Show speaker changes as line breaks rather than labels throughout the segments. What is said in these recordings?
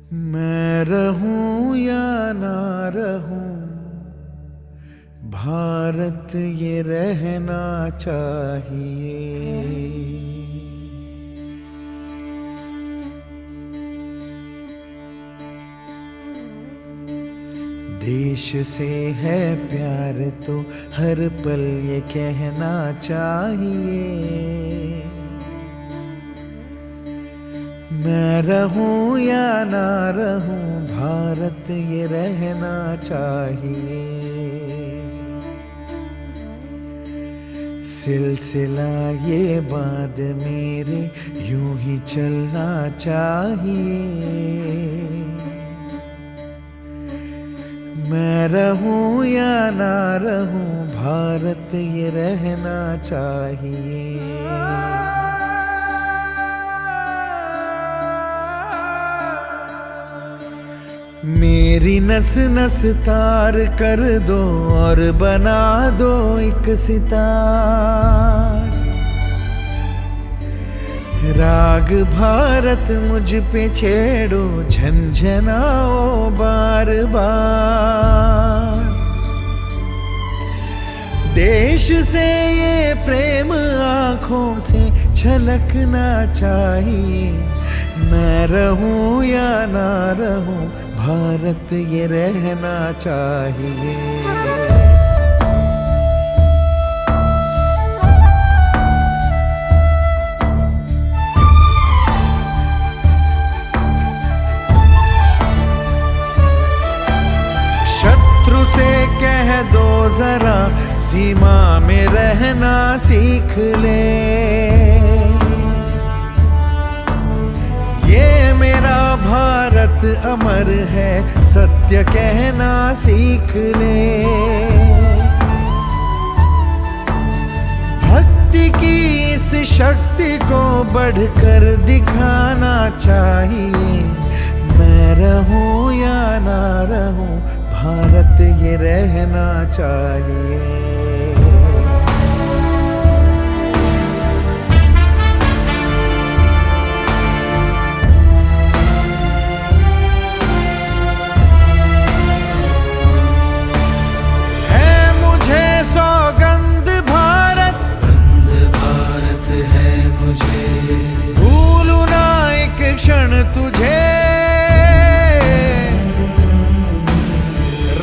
मैं रहूं या ना रहूं, भारत ये रहना चाहिए। देश से है प्यार तो हर पल ये कहना चाहिए। मैं रहूं या ना रहूं, भारत ये रहना चाहिए। सिलसिला ये बाद मेरे यूं ही चलना चाहिए। मैं रहूं या ना रहूं, भारत ये रहना चाहिए। मेरी नस नस तार कर दो और बना दो एक सितार। राग भारत मुझ पे छेड़ो, झंझनाओ बार बार। देश से ये प्रेम आंखों से छलकना चाहिए। मैं रहूं या ना रहूं, भारत ये रहना चाहिए। शत्रु से कह दो जरा, सीमा में रहना सीख ले। ये मेरा भारत अमर है, सत्य कहना सीख ले। भक्ति की इस शक्ति को बढ़कर दिखाना चाहिए। मैं रहूं या ना रहूं, भारत ये रहना चाहिए। सौगंध भारत है मुझे, भूलूं ना एक क्षण तुझे।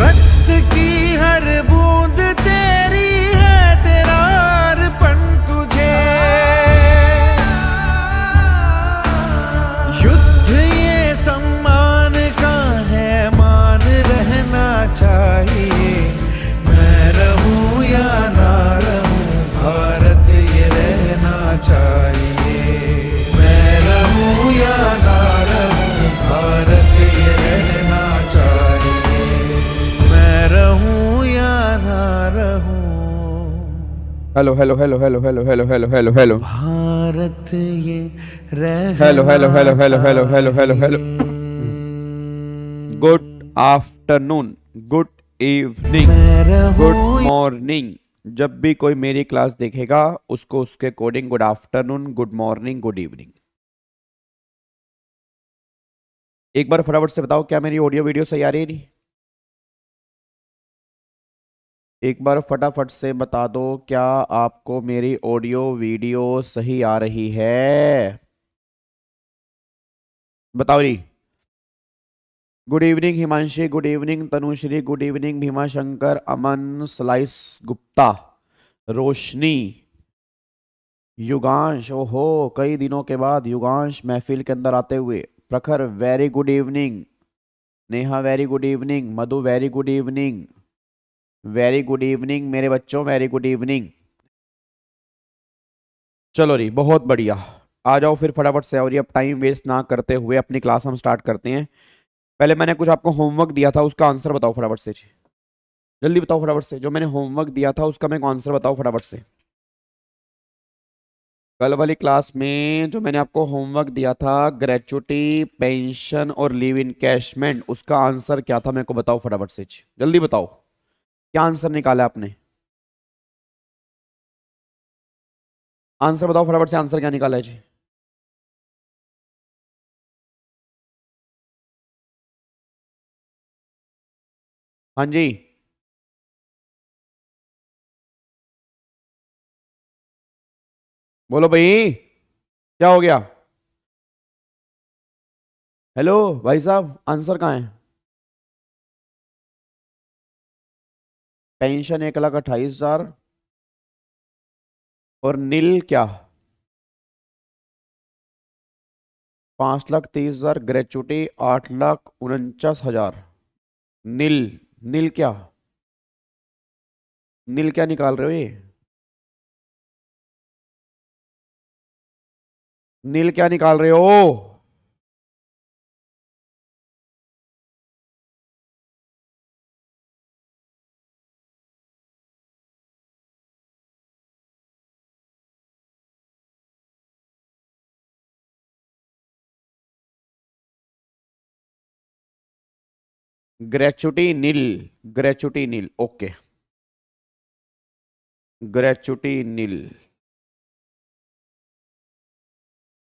रक्त की हर बूंद तेरी है, तेरा अर्पण तुझे। युद्ध ये सम्मान का है, मान रहना चाहिए। मैं रहूं या ना रहूं, भारत ये रहना चाहिए। मैं रहूं या ना रहूं, भारत ये रहना चाहिए। मैं रहूं या ना रहूं।
Hello hello hello hello hello hello hello hello hello
Bharat ये रहना
hello hello hello hello hello hello hello hello. Good afternoon, good evening, good morning. जब भी कोई मेरी क्लास देखेगा उसको उसके according good afternoon, good morning, good evening. एक बार फटाफट से बताओ, क्या मेरी ऑडियो वीडियो सही आ रही है? नहीं, एक बार फटाफट से बता दो, क्या आपको मेरी ऑडियो वीडियो सही आ रही है? बताओ जी। Good evening Himanshi, good evening Tanushree, good evening Bhima Shankar, Aman, स्लाइस गुप्ता, रोशनी, युगांश। ओहो, कई दिनों के बाद युगांश महफिल के अंदर आते हुए। Prakhar very good evening. Neha very good evening. Madhu very good evening. Very good evening मेरे बच्चों, वेरी गुड इवनिंग। चलो जी, बहुत बढ़िया। आ जाओ फिर फटाफट से, और ये अब टाइम वेस्ट ना करते हुए अपनी क्लास हम स्टार्ट करते हैं। पहले मैंने कुछ आपको होमवर्क दिया था, उसका आंसर बताओ फटाफट से जी। जल्दी बताओ फटाफट से, जो मैंने होमवर्क दिया था उसका मेरे को आंसर बताओ फटाफट से। कल वाली क्लास में जो मैंने आपको होमवर्क दिया था, ग्रेचुटी, पेंशन और लीव इनकैशमेंट, उसका आंसर क्या था मेरे को बताओ फटाफट से जी। जल्दी बताओ, क्या आंसर निकाला आपने? आंसर बताओ फटाफट से, आंसर क्या निकाला है जी? हाँ जी, बोलो भाई, क्या हो गया? हेलो भाई साहब, आंसर कहाँ है? पेंशन 1,28,000 और नील क्या? 5,30,000 ग्रेचुटी, 8,49,000। नील, नील क्या? नील क्या निकाल रहे हो ये? नील क्या निकाल रहे हो? ग्रेचुटी नील, ग्रेचुटी नील, ओके, ग्रेचुटी नील।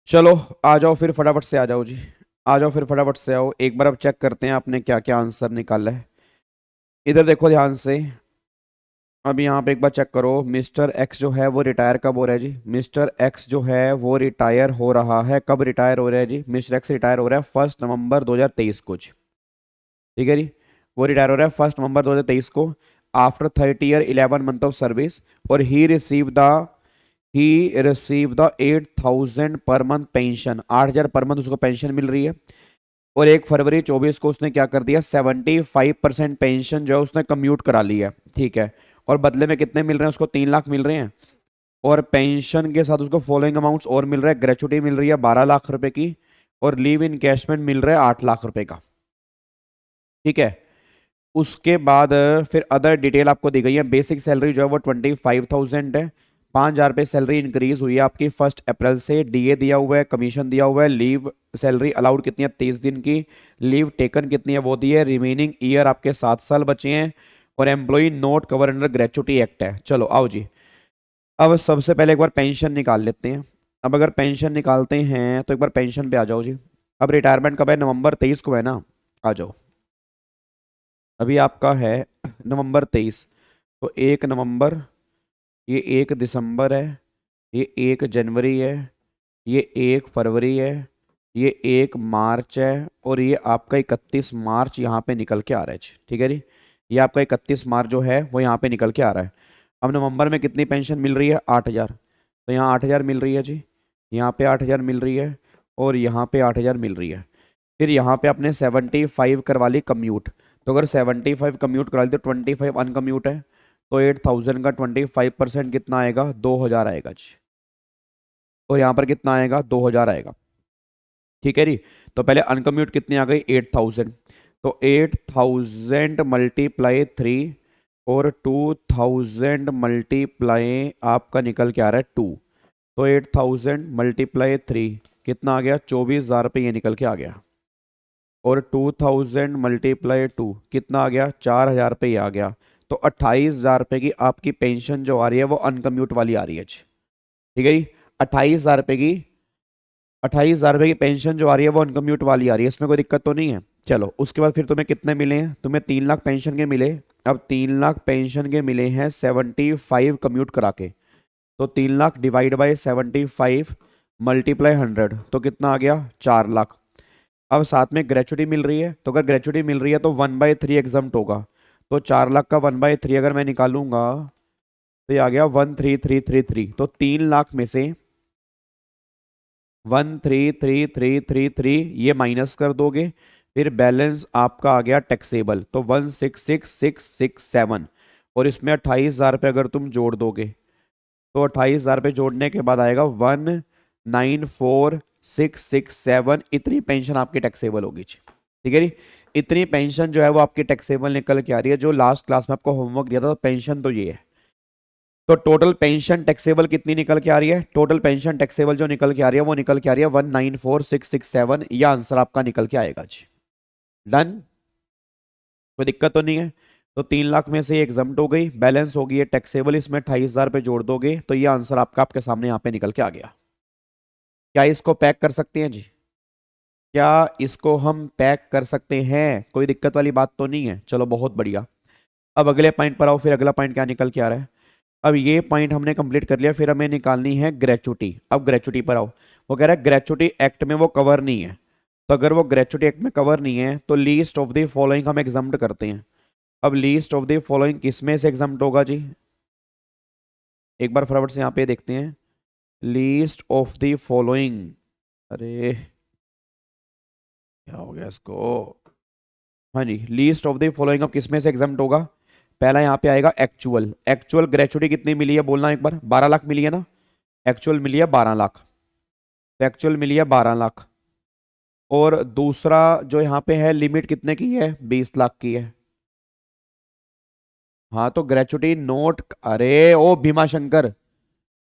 चलो, आ जाओ फिर फटाफट से, आ जाओ जी, आ जाओ फिर फटाफट से आओ। एक बार अब चेक करते हैं आपने क्या क्या आंसर निकाला है। इधर देखो ध्यान से। अब यहाँ पे एक बार चेक करो, मिस्टर एक्स जो है वो रिटायर कब हो रहा है जी? मिस्टर एक्स जो है वो रिटायर हो रहा है, कब रिटायर हो रहा है जी? मिस्टर एक्स रिटायर हो रहा है 1 नवंबर 2023 को जी। ठीक है जी, वो रिटायर हो रहा है 1 नवंबर 2023 को, after 30 year 11 month of service. और ही receive the 8,000 per month pension, 8,000 per month उसको पेंशन मिल रही है। और 1 फरवरी 2024 को उसने क्या कर दिया, 75% पेंशन जो है उसने कम्यूट करा ली है। ठीक है, और बदले में कितने मिल रहे हैं उसको? 3 लाख मिल रहे हैं। और पेंशन के साथ उसको फॉलोइंग अमाउंट्स और मिल रहा है, ग्रेचुटी मिल रही है 12 लाख रुपए की, और लीव इनकैशमेंट मिल रहा है 8 लाख रुपए का। ठीक है, उसके बाद फिर अदर डिटेल आपको दी गई है। बेसिक सैलरी जो है वो 25,000 है, 5,000 रुपये सैलरी इंक्रीज हुई है आपकी 1 अप्रैल से। डीए दिया हुआ है, कमीशन दिया हुआ है, लीव सैलरी अलाउड कितनी है? 30 दिन की। लीव टेकन कितनी है? वो दी है। रिमेनिंग ईयर आपके 7 साल बचे हैं। और employee not cover under gratuity act है। चलो आओ जी, अब सबसे पहले एक बार पेंशन निकाल लेते हैं। अब अगर पेंशन निकालते हैं तो एक बार पेंशन पे आ जाओ जी। अब रिटायरमेंट कब है? नवंबर 23 को है ना? आ जाओ, अभी आपका है नवंबर 23। तो 1 नवंबर, ये 1 दिसंबर है, ये 1 जनवरी है, ये 1 फरवरी है, ये 1 मार्च है, और ये आपका 31 मार्च यहाँ पे निकल के आ रहा है जी। ठीक है जी, ये आपका 31 मार्च जो है वो यहाँ पे निकल के आ रहा है। अब नवंबर में कितनी पेंशन मिल रही है? 8,000। तो यहाँ 8,000 मिल रही है जी, यहाँ पे 8,000 मिल रही है, और यहाँ पे 8,000 मिल रही है। फिर यहाँ पे आपने 75 करवा ली कम्यूट। तो अगर 75 कम्यूट करा ली तो 25 अनकम्यूट है। तो 8,000 का 25% कितना आएगा? 2,000 आएगा जी। और यहाँ पर कितना आएगा? 2,000 आएगा। ठीक है जी, तो पहले अनकम्यूट कितनी आ गई? 8,000। तो 8,000 मल्टीप्लाई 3, और 2,000 मल्टीप्लाई आपका निकल के आ रहा है 2। तो 8,000 मल्टीप्लाई 3 कितना आ गया? 24,000 रुपये ये निकल के आ गया। और 2,000 मल्टीप्लाई 2 कितना आ गया? 4,000 रुपये ये आ गया। तो 28,000 रुपये की आपकी पेंशन जो आ रही है वो अनकम्यूट वाली आ रही है जी। ठीक है जी, 28,000 रुपये की, 28,000 रुपये की पेंशन जो आ रही है वो अनकम्यूट वाली आ रही है, इसमें कोई दिक्कत तो नहीं है। चलो, उसके बाद फिर तुम्हें कितने मिले हैं? तुम्हें 3 लाख पेंशन के मिले। अब 3 लाख पेंशन के मिले हैं 75 कम्यूट करा के। तो 3 लाख डिवाइड बाई 75 मल्टीप्लाई 100, तो कितना आ गया? 4 लाख। अब साथ में ग्रेचुटी मिल रही है, तो अगर ग्रेचुटी मिल रही है तो 1/3 एग्जम्प्ट होगा। तो 4 लाख का 1/3 अगर मैं निकालूंगा तो ये आ गया 13,333। तो 3 लाख में से 13,333 ये माइनस कर दोगे, फिर बैलेंस आपका आ गया टैक्सेबल, तो 166,667। और इसमें 28,000 रुपये अगर तुम जोड़ दोगे, तो 28,000 रुपये जोड़ने के बाद आएगा 194,667। इतनी पेंशन आपकी टैक्सेबल होगी जी। ठीक है जी, इतनी पेंशन जो है वो आपकी टैक्सेबल निकल के आ रही है। जो लास्ट क्लास में आपको होमवर्क दिया था, तो पेंशन तो ये है। तो टोटल पेंशन टैक्सेबल कितनी निकल के आ रही है? टोटल पेंशन टैक्सेबल जो निकल के आ रही है वो निकल के आ रही है 194,667। यह आंसर आपका निकल के आएगा जी। डन, कोई दिक्कत तो नहीं है? तो 3 लाख में से एग्जम्प्ट हो गई, बैलेंस हो गई है टैक्सेबल, इसमें 28,000 रुपये जोड़ दोगे तो ये आंसर आपका आपके सामने यहाँ पे निकल के आ गया। क्या इसको पैक कर सकते हैं जी? क्या इसको हम पैक कर सकते हैं? कोई दिक्कत वाली बात तो नहीं है? चलो बहुत बढ़िया। अब अगले पॉइंट पर आओ, फिर अगला पॉइंट क्या निकल के आ रहा है। अब ये पॉइंट हमने कंप्लीट कर लिया, फिर हमें निकालनी है ग्रेचुटी। अब ग्रेचुटी पर आओ, वो कह रहा है ग्रेचुटी एक्ट में वो कवर नहीं है, तो अगर वो ग्रेचुटी एक्ट में कवर नहीं है तो लीस्ट ऑफ द फॉलोइंग हम एग्जाम्प्ट करते हैं। अब लीस्ट ऑफ द फॉलोइंग किस में से एग्जाम्प्ट होगा जी, एक बार फटाफट से यहाँ पे देखते हैं। लीस्ट ऑफ द फॉलोइंग, अरे क्या हो गया इसको, हाँ जी, लीस्ट ऑफ द फॉलोइंग अब किस में से एग्जाम्प्ट होगा। पहला यहाँ पे आएगा एक्चुअल। एक्चुअल ग्रेचुटी कितनी मिली है बोलना एक बार, 12 लाख मिली है ना, एक्चुअल मिली है 12 लाख, तो एक्चुअल मिली है 12 लाख। और दूसरा जो यहाँ पे है लिमिट कितने की है, 20 लाख की है। हाँ तो ग्रेचुटी नोट, अरे ओ Bhima Shankar,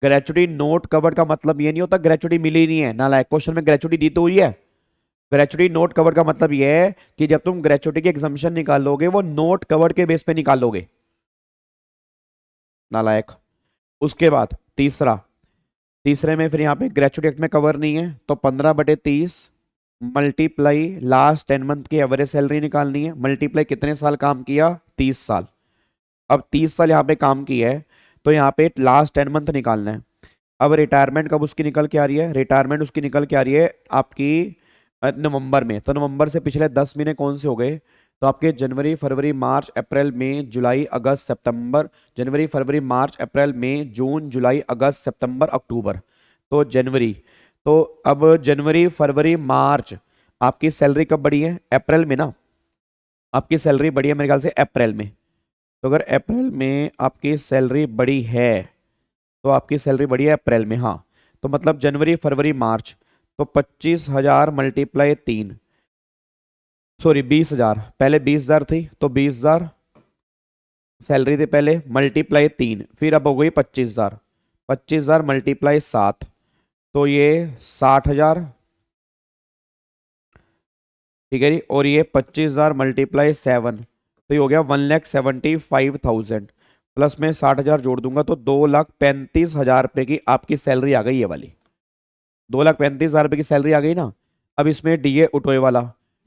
gratuity note covered का मतलब ये नहीं होता ग्रेचुटी मिली नहीं है, नालायक, क्वेश्चन में ग्रेचुटी दी तो हुई है। ग्रेचुटी नोट कवर्ड का मतलब ये है कि जब तुम ग्रेचुटी की एग्जाम्पशन निकालोगे वो नोट कवर्ड के बेस पे निकालोगे, नालायक। उसके बाद तीसरे में फिर यहाँ पे ग्रेचुटी एक्ट में कवर नहीं है, तो 15/30 मल्टीप्लाई लास्ट 10 मंथ की एवरेज सैलरी निकालनी है, मल्टीप्लाई कितने साल काम किया, 30 साल। अब 30 साल यहाँ पे काम किया है तो यहाँ पे लास्ट 10 मंथ निकालना है। अब रिटायरमेंट कब उसकी निकल के आ रही है, रिटायरमेंट उसकी निकल के आ रही है आपकी नवंबर में, तो नवंबर से पिछले 10 महीने कौन से हो गए, तो आपके जनवरी फरवरी मार्च अप्रैल मई जुलाई अगस्त सितंबर, जनवरी फरवरी मार्च अप्रैल मई जून जुलाई अगस्त सितंबर अक्टूबर, तो जनवरी। तो अब जनवरी फरवरी मार्च आपकी सैलरी कब बढ़ी है, अप्रैल में ना, आपकी सैलरी बढ़ी है मेरे ख्याल से अप्रैल में। तो अगर अप्रैल में आपकी सैलरी बढ़ी है, तो आपकी सैलरी बढ़ी है अप्रैल में, हाँ, तो मतलब जनवरी फरवरी मार्च, तो 25,000 मल्टीप्लाई 3, सॉरी 20,000, पहले 20,000 थी तो 20,000 सैलरी थी पहले, मल्टीप्लाई 3, फिर अब हो गई 25,000, 25,000 मल्टीप्लाई 7, तो ये 60,000, ठीक है जी। और ये 25,000 मल्टीप्लाई 7, तो ये हो गया 1,75,000, प्लस में 60,000 जोड़ दूंगा तो 2,35,000 रुपये की आपकी सैलरी आ गई, ये वाली 2,35,000 रुपये की सैलरी आ गई ना। अब इसमें डीए उठोए वाला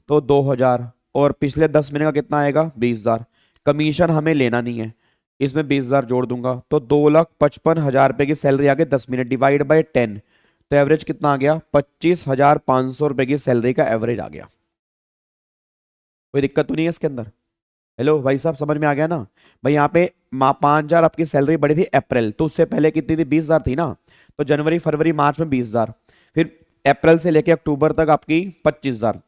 तो 2,000, और पिछले 10 महीने का कितना आएगा, 20,000। कमीशन हमें लेना नहीं है, इसमें 20,000 जोड़ दूंगा तो 2,55,000 रुपये की सैलरी आ गई 10 महीने डिवाइड बाय 10, तो एवरेज कितना आ गया, 25,500 रुपये की सैलरी का एवरेज आ गया। कोई दिक्कत तो नहीं है इसके अंदर। हेलो भाई साहब, समझ में आ गया ना भाई। यहाँ पे 5,000 आपकी सैलरी बढ़ी थी अप्रैल, तो उससे पहले कितनी थी, 20,000 थी ना, तो जनवरी फरवरी मार्च में 20,000, फिर अप्रैल से लेके अक्टूबर तक आपकी 25,000,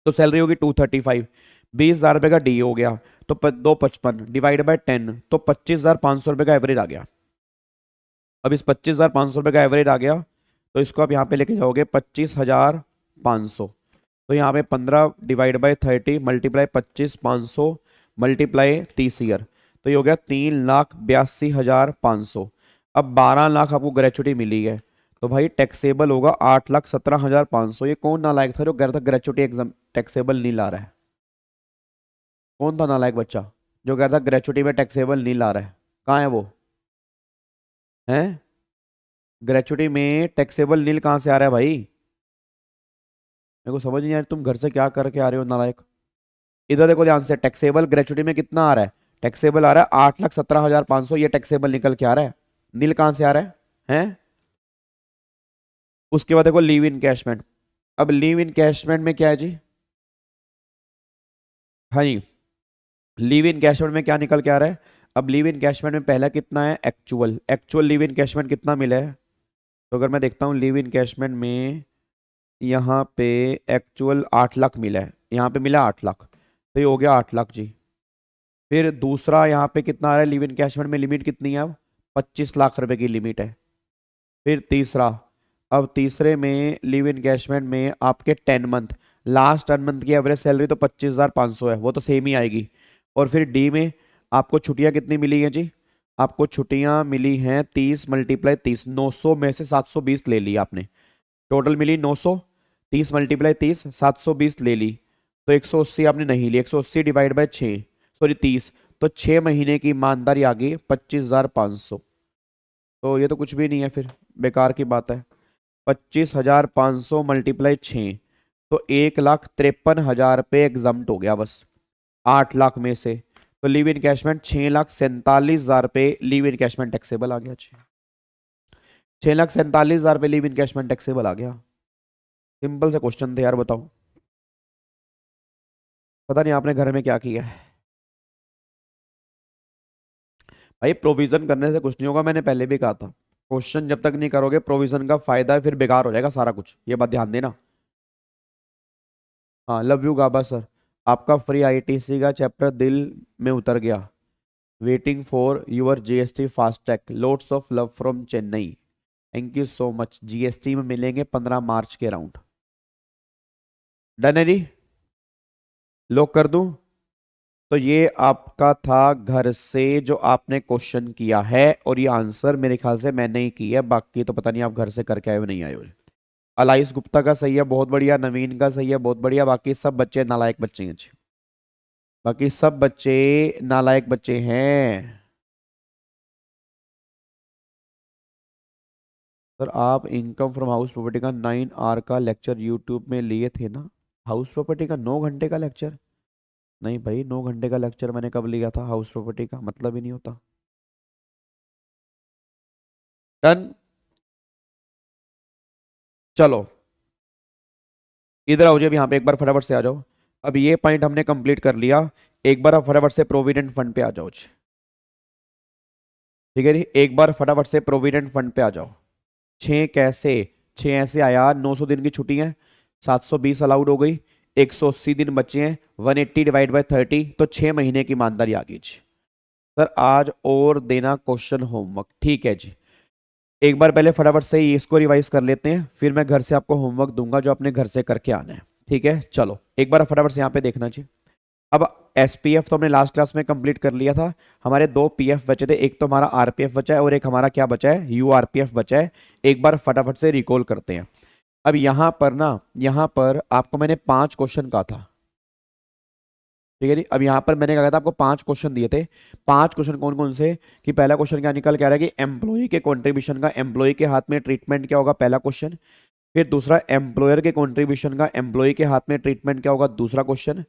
तो सैलरी होगी 235, 20,000 रुपये का डी हो गया, तो 255 डिवाइड बाय 10, तो 25,500 रुपये का एवरेज आ गया। अब इस 25,500 रुपये का एवरेज आ गया, तो इसको आप यहाँ पे लेके जाओगे 25,500, तो यहाँ पे 15 divide by 30 multiply 25,500 multiply 30 year, तो ये हो गया 3,82,500। अब 12 लाख आपको ग्रेचुटी मिली है, तो भाई टैक्सेबल होगा 8,17,500। ये कौन नालायक था जो कह रहा था ग्रेचुटी एग्जाम टैक्सेबल नहीं ला रहा है, कौन था नालायक बच्चा जो कह रहा था ग्रेचुटी में टैक्सेबल नहीं ला रहा है, कहाँ है वो, हैं, ग्रेचुटी में टैक्सेबल नील कहाँ से आ रहा है भाई, मेरे को समझ नहीं आ रहा तुम घर से क्या करके आ रहे हो नालायक। इधर देखो ध्यान से, टैक्सेबल ग्रेचुटी में कितना आ रहा है, टैक्सेबल आ रहा है 8,17,500, ये टैक्सेबल निकल के आ रहा है, नील कहाँ से आ रहा है हैं। उसके बाद देखो लीव इनकैशमेंट। अब लीव इनकैशमेंट में क्या है जी, हाँ जी, लीव इनकैशमेंट में क्या निकल के आ रहा है। अब लीव इनकैशमेंट में पहला कितना है, एक्चुअल लीव इनकैशमेंट कितना मिला है, तो अगर मैं देखता हूँ लीव इनकैशमेंट में यहाँ पे एक्चुअल 8 लाख मिला है, यहाँ पे मिला 8 लाख, तो ये हो गया 8 लाख जी। फिर दूसरा यहाँ पे कितना आ रहा है, लिव इनकैशमेंट में लिमिट कितनी है, अब 25 लाख रुपए की लिमिट है। फिर तीसरा, अब तीसरे में लिव इनकैशमेंट में आपके 10 मंथ, लास्ट 10 मंथ की एवरेज सैलरी तो 25,500 है, वो तो सेम ही आएगी। और फिर डी में आपको छुट्टियां कितनी मिली हैं जी, आपको छुट्टियां मिली हैं 30 मल्टीप्लाई 30, 900 में से 720 ले ली आपने, टोटल मिली 900, 30 मल्टीप्लाई 30 720 ले ली, तो 180 आपने नहीं ली, 180 डिवाइड बाय 6, सॉरी 30, तो 6 महीने की ईमानदारी आ गई 25,500। तो ये तो कुछ भी नहीं है, फिर बेकार की बात है। 25,500 मल्टीप्लाई 6, तो 1,53,000 रुपये एग्जाम्प्ट हो गया बस 8 लाख में से। तो लीव इनकैशमेंट 6,47,000 रुपये लीव इनकैशमेंट टैक्सेबल आ गया। 6,47,000 रुपये लीव इनकैशमेंट टैक्सेबल आ गया। सिंपल से क्वेश्चन थे यार, बताओ। पता नहीं आपने घर में क्या किया है भाई। प्रोविजन करने से कुछ नहीं होगा, मैंने पहले भी कहा था। क्वेश्चन जब तक नहीं करोगे प्रोविजन का फायदा है, फिर बेकार हो जाएगा सारा कुछ, ये बात ध्यान देना। हाँ, लव यू गाबा सर, आपका फ्री आईटीसी का चैप्टर दिल में उतर गया। Waiting for your GST FASTag, loads of love from Chennai. Thank you so much. GST में मिलेंगे 15 मार्च के राउंड। डन है जी, लॉक कर दूं? तो ये आपका था घर से जो आपने क्वेश्चन किया है, और ये आंसर मेरे ख्याल से मैंने ही किया है, बाकी तो पता नहीं आप घर से करके आए हो नहीं आए हो। अलाइस गुप्ता का सही है, बहुत बढ़िया। नवीन का सही है, बहुत बढ़िया। बाकी सब बच्चे नालायक बच्चे हैं जी, बाकी सब बच्चे नालायक बच्चे हैं। सर आप इनकम फ्रॉम हाउस प्रॉपर्टी का 9 आवर का लेक्चर यूट्यूब में लिए थे ना? हाउस प्रॉपर्टी का 9 घंटे का लेक्चर? नहीं भाई, 9 घंटे का लेक्चर मैंने कब लिया था हाउस प्रॉपर्टी का? मतलब ही नहीं होता। डन, चलो इधर आओ जी। अब यहाँ पे एक बार फटाफट से आ जाओ। अब ये पॉइंट हमने कंप्लीट कर लिया। एक बार आप फटाफट से प्रोविडेंट फंड पे आ जाओ जी। ठीक है जी, एक बार फटाफट से प्रोविडेंट फंड पे आ जाओ। 6 कैसे? 6 ऐसे आया, 900 दिन की छुट्टी है, 720 अलाउड हो गई, 180 दिन बचे हैं, 180 डिवाइड बाय 30, तो 6 महीने की ईमानदारी आ गई जी। सर आज और देना क्वेश्चन होमवर्क, ठीक है जी। एक बार पहले फटाफट से ही इसको रिवाइज कर लेते हैं, फिर मैं घर से आपको होमवर्क दूंगा जो आपने घर से करके आना है। ठीक है, चलो एक बार फटाफट से यहाँ पे देखना चाहिए। अब एसपीएफ तो हमने लास्ट क्लास में कंप्लीट कर लिया था। हमारे 2 पीएफ बचे थे, एक तो हमारा आरपीएफ बचा है और एक हमारा क्या बचा है, यूआरपीएफ बचा है। एक बार फटाफट से रिकॉल करते हैं। अब यहां पर ना, यहां पर आपको मैंने 5 क्वेश्चन कहा था, ठीक है जी। अब यहां पर मैंने कहा था आपको 5 क्वेश्चन दिए थे। 5 क्वेश्चन कौन कौन से? कि पहला क्वेश्चन क्या निकल के आ रहा है कि एम्प्लॉय के कंट्रीब्यूशन का एम्प्लॉय के हाथ में ट्रीटमेंट क्या होगा, पहला क्वेश्चन। फिर दूसरा, एम्प्लॉयर के कंट्रीब्यूशन का एम्प्लॉय के हाथ में ट्रीटमेंट क्या होगा, दूसरा क्वेश्चन।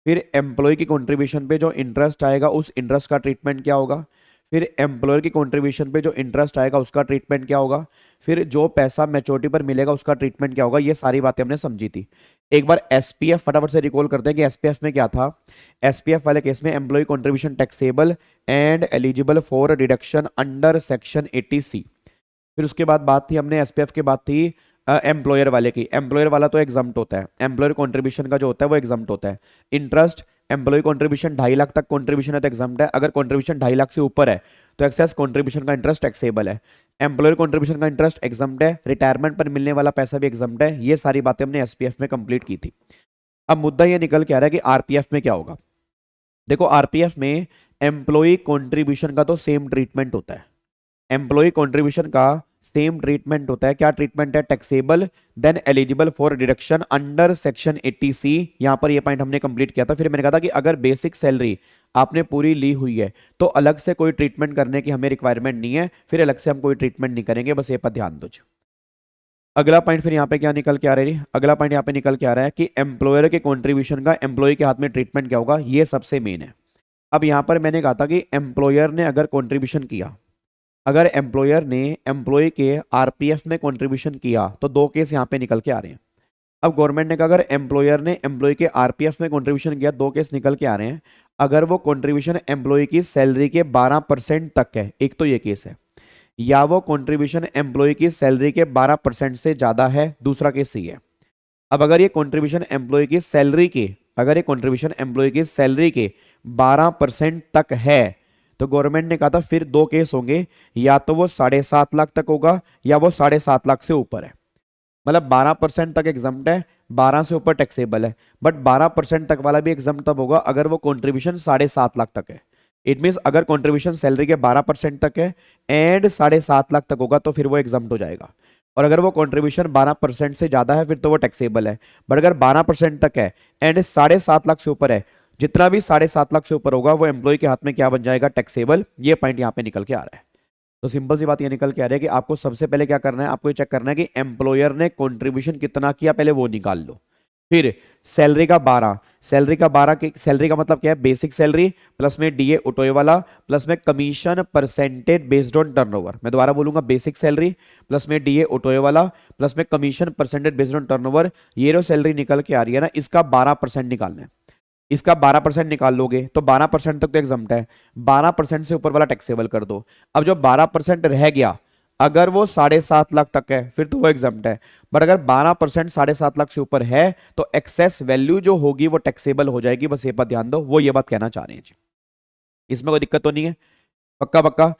फिर एम्प्लॉय की कंट्रीब्यूशन पे जो इंटरेस्ट आएगा उस इंटरेस्ट का ट्रीटमेंट क्या होगा। फिर एम्प्लॉयर की कंट्रीब्यूशन पे जो इंटरेस्ट आएगा उसका ट्रीटमेंट क्या होगा। फिर जो पैसा मैच्योरिटी पर मिलेगा उसका ट्रीटमेंट क्या होगा। ये सारी बातें हमने समझी थी। एक बार एसपीएफ फटाफट से रिकॉल करते हैं कि एसपीएफ में क्या था। एसपीएफ वाले केस में employee contribution taxable and eligible for deduction under section 80C। फिर उसके बाद बात थी हमने एसपीएफ के बाद थी एम्प्लॉयर वाले की। एम्प्लॉयर वाला तो एग्जाम्प्ट होता है, एम्प्लॉयर कंट्रीब्यूशन का जो होता है वो एग्जाम्प्ट होता है। इंटरेस्ट, एम्प्लॉय कंट्रीब्यूशन 2.5 लाख तक कंट्रीब्यूशन है तो एग्जाम्प्ट है। अगर कंट्रीब्यूशन 2.5 लाख से ऊपर है तो एक्सेस कंट्रीब्यूशन का इंटरेस्ट टैक्सेबल है। एम्प्लॉयर कंट्रीब्यूशन का इंटरेस्ट एग्जाम्प्ट है, रिटायरमेंट पर मिलने वाला पैसा भी एग्जाम्प्ट है। ये सारी बातें हमने एसपीएफ में कंप्लीट की थी। अब मुद्दा ये निकल के आ रहा है कि आरपीएफ में क्या होगा। देखो आरपीएफ में एम्प्लॉय कंट्रीब्यूशन का तो सेम ट्रीटमेंट होता है, एम्प्लॉय कंट्रीब्यूशन का सेम ट्रीटमेंट होता है। क्या ट्रीटमेंट है? Taxable then eligible for deduction under section 80C। यहां पर ये पॉइंट हमने कंप्लीट किया था। फिर मैंने कहा था कि अगर बेसिक सैलरी आपने पूरी ली हुई है तो अलग से कोई ट्रीटमेंट करने की हमें रिक्वायरमेंट नहीं है, फिर अलग से हम कोई ट्रीटमेंट नहीं करेंगे, बस ये पर ध्यान दो। अगला पॉइंट फिर यहाँ पे क्या निकल के आ रहा है? अगला पॉइंट यहाँ पे निकल के आ रहा है कि एम्प्लॉयर के कंट्रीब्यूशन का एम्प्लॉय के हाथ में ट्रीटमेंट क्या होगा, ये सबसे मेन है। अब यहाँ पर मैंने कहा था कि एम्प्लॉयर ने अगर कंट्रीब्यूशन किया, अगर एम्प्लॉयर ने एम्प्लॉय के आरपीएफ में कंट्रीब्यूशन किया तो 2 केस यहाँ पे निकल के आ रहे हैं। अब गवर्नमेंट ने कहा अगर एम्प्लॉयर ने एम्प्लॉय के आरपीएफ में कंट्रीब्यूशन किया, 2 केस निकल के आ रहे हैं। अगर वो कंट्रीब्यूशन एम्प्लॉय की सैलरी के 12% तक है, एक तो ये केस है, या वो कंट्रीब्यूशन एम्प्लॉय की सैलरी के 12% से ज्यादा है, दूसरा केस सही है। अब अगर ये कंट्रीब्यूशन एम्प्लॉय की सैलरी के, अगर ये कंट्रीब्यूशन एम्प्लॉय की सैलरी के 12% तक है तो गवर्नमेंट ने कहा था फिर 2 केस होंगे, या तो वो 7.5 लाख तक होगा या वो 7.5 लाख से ऊपर है। मतलब 12% तक एग्जम्प्ट है, 12 से ऊपर टैक्सेबल है। बट 12% तक वाला भी एग्जम्प्ट तब होगा अगर वो कंट्रीब्यूशन 7.5 लाख तक है। इट मीन्स अगर कंट्रीब्यूशन सैलरी के 12% तक है एंड 7.5 लाख तक होगा तो फिर वो एग्जम्प्ट हो जाएगा। और अगर वो कंट्रीब्यूशन 12% से ज्यादा है फिर तो वो टैक्सेबल है। बट अगर 12% तक है एंड 7.5 लाख से ऊपर है, जितना भी 7.5 लाख से ऊपर होगा वो एम्प्लॉय के हाथ में क्या बन जाएगा, टैक्सेबल। ये पॉइंट यहाँ पे निकल के आ रहा है। तो सिंपल सी बात ये निकल के आ रही है कि आपको सबसे पहले क्या करना है, आपको ये चेक करना है कि एम्प्लॉयर ने कंट्रीब्यूशन कितना किया, पहले वो निकाल लो। फिर सैलरी का 12, सैलरी का 12 की सैलरी का मतलब क्या है, बेसिक सैलरी प्लस में डीए ऑटोए वाला प्लस में commission percentage based on turnover. मैं दोबारा बोलूंगा, बेसिक सैलरी प्लस में डीए ऑटोए वाला प्लस में commission percentage based on turnover. ये जो सैलरी निकल के आ रही है ना, इसका 12% निकालना है। इसका 12% निकाल लोगे तो 12% तक तो एग्जम्प्ट है, 12% से ऊपर वाला टैक्सेबल कर दो। अब जो 12% रह गया, अगर वो 7.5 लाख तक है फिर तो वो एग्जम्प्ट है, बट अगर 12% 7.5 लाख से ऊपर है तो एक्सेस वैल्यू जो होगी वो टैक्सेबल हो जाएगी। बस ये बात ध्यान दो, वो ये बात कहना चाह रहे हैं जी। इसमें कोई दिक्कत तो नहीं है? पक्का पक्का।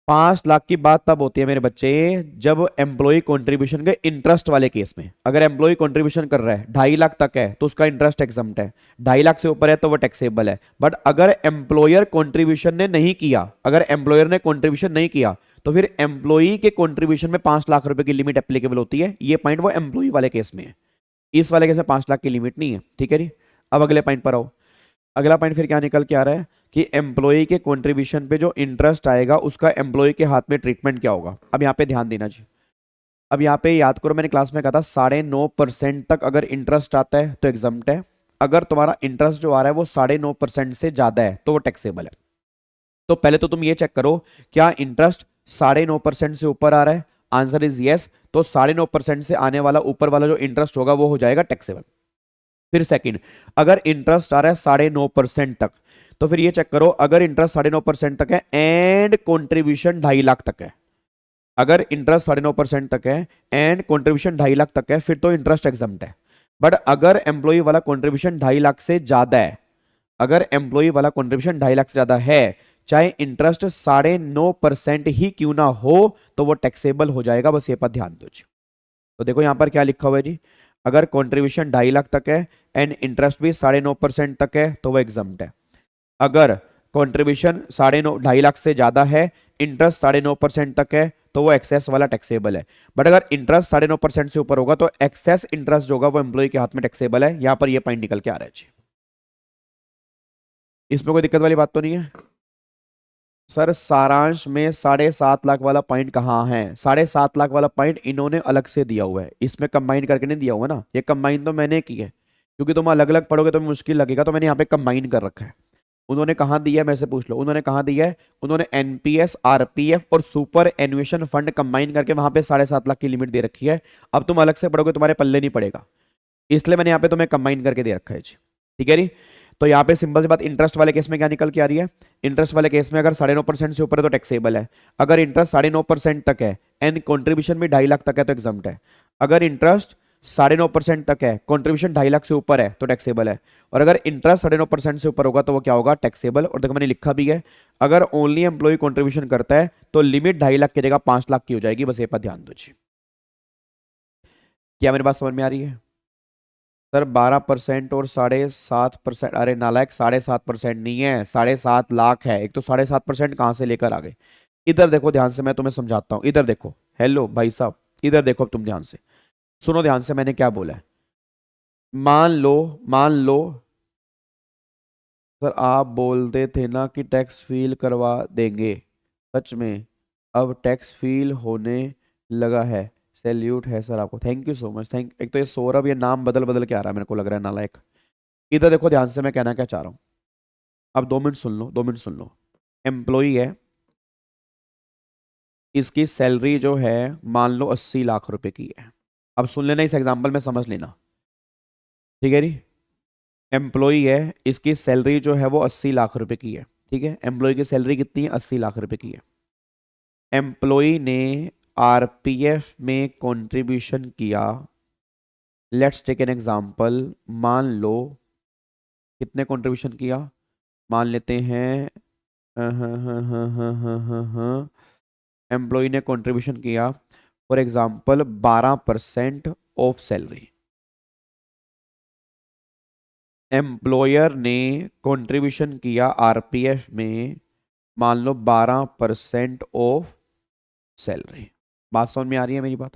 5 लाख की बात तब होती है मेरे बच्चे जब एम्प्लॉय कंट्रीब्यूशन के इंटरेस्ट वाले केस में। अगर एम्प्लॉय कंट्रीब्यूशन कर रहा है 2.5 लाख तक है तो उसका इंटरेस्ट एग्जम्प्ट है, 2.5 लाख से ऊपर है तो वो टैक्सेबल है। बट अगर एम्प्लॉयर कंट्रीब्यूशन ने नहीं किया, अगर एम्प्लॉयर ने कंट्रीब्यूशन नहीं किया तो फिर एम्प्लॉई के कंट्रीब्यूशन में 5 लाख रुपए की लिमिट एप्लीकेबल होती है। ये पॉइंट वो एम्प्लॉई वाले केस में है, इस वाले केस में 5 लाख की लिमिट नहीं है। ठीक है जी। अब अगले पॉइंट पर आओ। अगला पॉइंट फिर क्या निकल के आ रहा है कि एम्प्लॉय के कंट्रीब्यूशन पे जो इंटरेस्ट आएगा उसका एम्प्लॉय के हाथ में ट्रीटमेंट क्या होगा। अब यहाँ पे ध्यान देना जी। अब यहाँ पे याद करो, मैंने क्लास में कहा था 9.5% तक अगर इंटरेस्ट आता है तो एग्जम्प्ट है। अगर तुम्हारा इंटरेस्ट जो आ रहा है वो 9.5% से ज्यादा है तो वो टैक्सेबल है। तो पहले तो तुम ये चेक करो क्या इंटरेस्ट 9.5% से ऊपर आ रहा है। आंसर इज यस, तो 9.5% से आने वाला ऊपर वाला जो इंटरेस्ट होगा वो हो जाएगा टैक्सेबल। फिर सेकंड, अगर इंटरेस्ट आ रहा है 9.5% तक तो फिर ये चेक करो, अगर इंटरेस्ट 9.5% तक है एंड कॉन्ट्रीब्यूशन 2.5 लाख तक है, अगर इंटरेस्ट 9.5% तक है एंड कॉन्ट्रीब्यूशन 2.5 लाख तक है फिर तो इंटरेस्ट एग्जम्प्ट है। बट अगर एम्प्लॉय वाला कॉन्ट्रीब्यूशन 2.5 लाख से ज्यादा है, अगर एम्प्लॉय वाला कॉन्ट्रीब्यूशन 2.5 लाख से ज्यादा है, चाहे इंटरेस्ट 9.5% ही क्यों ना हो तो वो टैक्सेबल हो जाएगा। बस ये पर ध्यान दो जी। तो देखो यहां पर क्या लिखा हुआ है जी, अगर कॉन्ट्रीब्यूशन 2.5 लाख तक है एंड इंटरेस्ट भी 9.5% तक है तो वो एग्जम्प्ट है। अगर कॉन्ट्रीब्यूशन 2.5 लाख से ज्यादा है, इंटरेस्ट 9.5% तक है तो वो एक्सेस वाला टैक्सेबल है। बट अगर इंटरेस्ट 9.5% से ऊपर होगा तो एक्सेस इंटरेस्ट जो होगा वो एम्प्लॉय के हाथ में टैक्सेबल है। यहां पर ये पॉइंट निकल के आ रहा है जी। इसमें कोई दिक्कत वाली बात तो नहीं है? सर सारांश में 7.5 लाख वाला पॉइंट कहाँ है? 7.5 लाख वाला पॉइंट इन्होंने अलग से दिया हुआ है, इसमें कंबाइन करके नहीं दिया हुआ ना। ये कंबाइन तो मैंने की है, क्योंकि तुम अलग अलग पढ़ोगे तो मुश्किल लगेगा, तो मैंने यहाँ पे कंबाइन कर रखा है। उन्होंने कहाँ दिया है मेरे से पूछ लो, उन्होंने कहाँ दिया है? उन्होंने एनपीएस, आरपीएफ और सुपर एनुएशन फंड कंबाइन करके वहां पे 7.5 लाख की लिमिट दे रखी है। अब तुम अलग से पढ़ोगे तुम्हारे पल्ले नहीं पड़ेगा, इसलिए मैंने यहाँ पे तुम्हें कंबाइन करके दे रखा है जी। ठीक है जी। तो यहाँ पे सिंपल सी बात, इंटरेस्ट वाले केस में क्या निकल के आ रही है? इंटरेस्ट वाले केस में अगर 9.5% से ऊपर है तो टैक्सेबल है। अगर इंटरेस्ट 9.5% तक है एंड कॉन्ट्रीब्यूशन भी 2.5 लाख तक है तो एग्जम्प्ट है। अगर इंटरेस्ट 9.5% तक है, कॉन्ट्रीब्यूशन 2.5 लाख से ऊपर है तो टैक्सेबल है। और अगर इंटरेस्ट 9.5% से ऊपर होगा तो वो क्या होगा? टैक्सेबल। और देखो मैंने लिखा भी है, अगर ओनली एम्प्लॉय कॉन्ट्रीब्यूशन करता है तो लिमिट 2.5 लाख की जगह 5 लाख की हो जाएगी। बस ये पर ध्यान दो जी। क्या मेरी बात समझ में आ रही है? सर 12% और 7.5%, अरे नालायक 7.5% नहीं है, 7.5 लाख है। एक तो 7.5% कहाँ से लेकर आ गए? इधर देखो ध्यान से, मैं तुम्हें समझाता हूँ। इधर देखो, हेलो भाई साहब, इधर देखो अब तुम ध्यान से सुनो, ध्यान से मैंने क्या बोला है। मान लो सर आप बोलते थे ना कि टैक्स फील करवा देंगे, सच में अब टैक्स फील होने लगा है। सैल्यूट है सर आपको, thank you so much. Thank, एक तो ये सौरभ, ये नाम बदल बदल के आ रहा है, मेरे को लग रहा है नालायक। इधर देखो ध्यान से, मैं कहना क्या चाह रहा हूं। अब 2 मिनट सुन लो, 2 मिनट सुन लो। एम्प्लॉई है, इसकी सैलरी जो है मान लो 80 लाख रुपए की है। अब सुन लेना, इस एग्जाम्पल में समझ लेना, ठीक है जी। एम्प्लॉई है, इसकी सैलरी जो है वो 80 लाख रुपए की है। ठीक है, एम्प्लॉय की सैलरी कितनी है? 80 लाख रुपए की है। एम्प्लॉय ने आरपीएफ में कंट्रीब्यूशन किया, लेट्स टेक एन एग्जांपल, मान लो कितने कंट्रीब्यूशन किया, मान लेते हैं एम्प्लॉय ने कंट्रीब्यूशन किया for example 12% of salary. Employer ने कंट्रीब्यूशन किया आरपीएफ में मान लो 12% ऑफ सैलरी। बात समझ में आ रही है मेरी बात?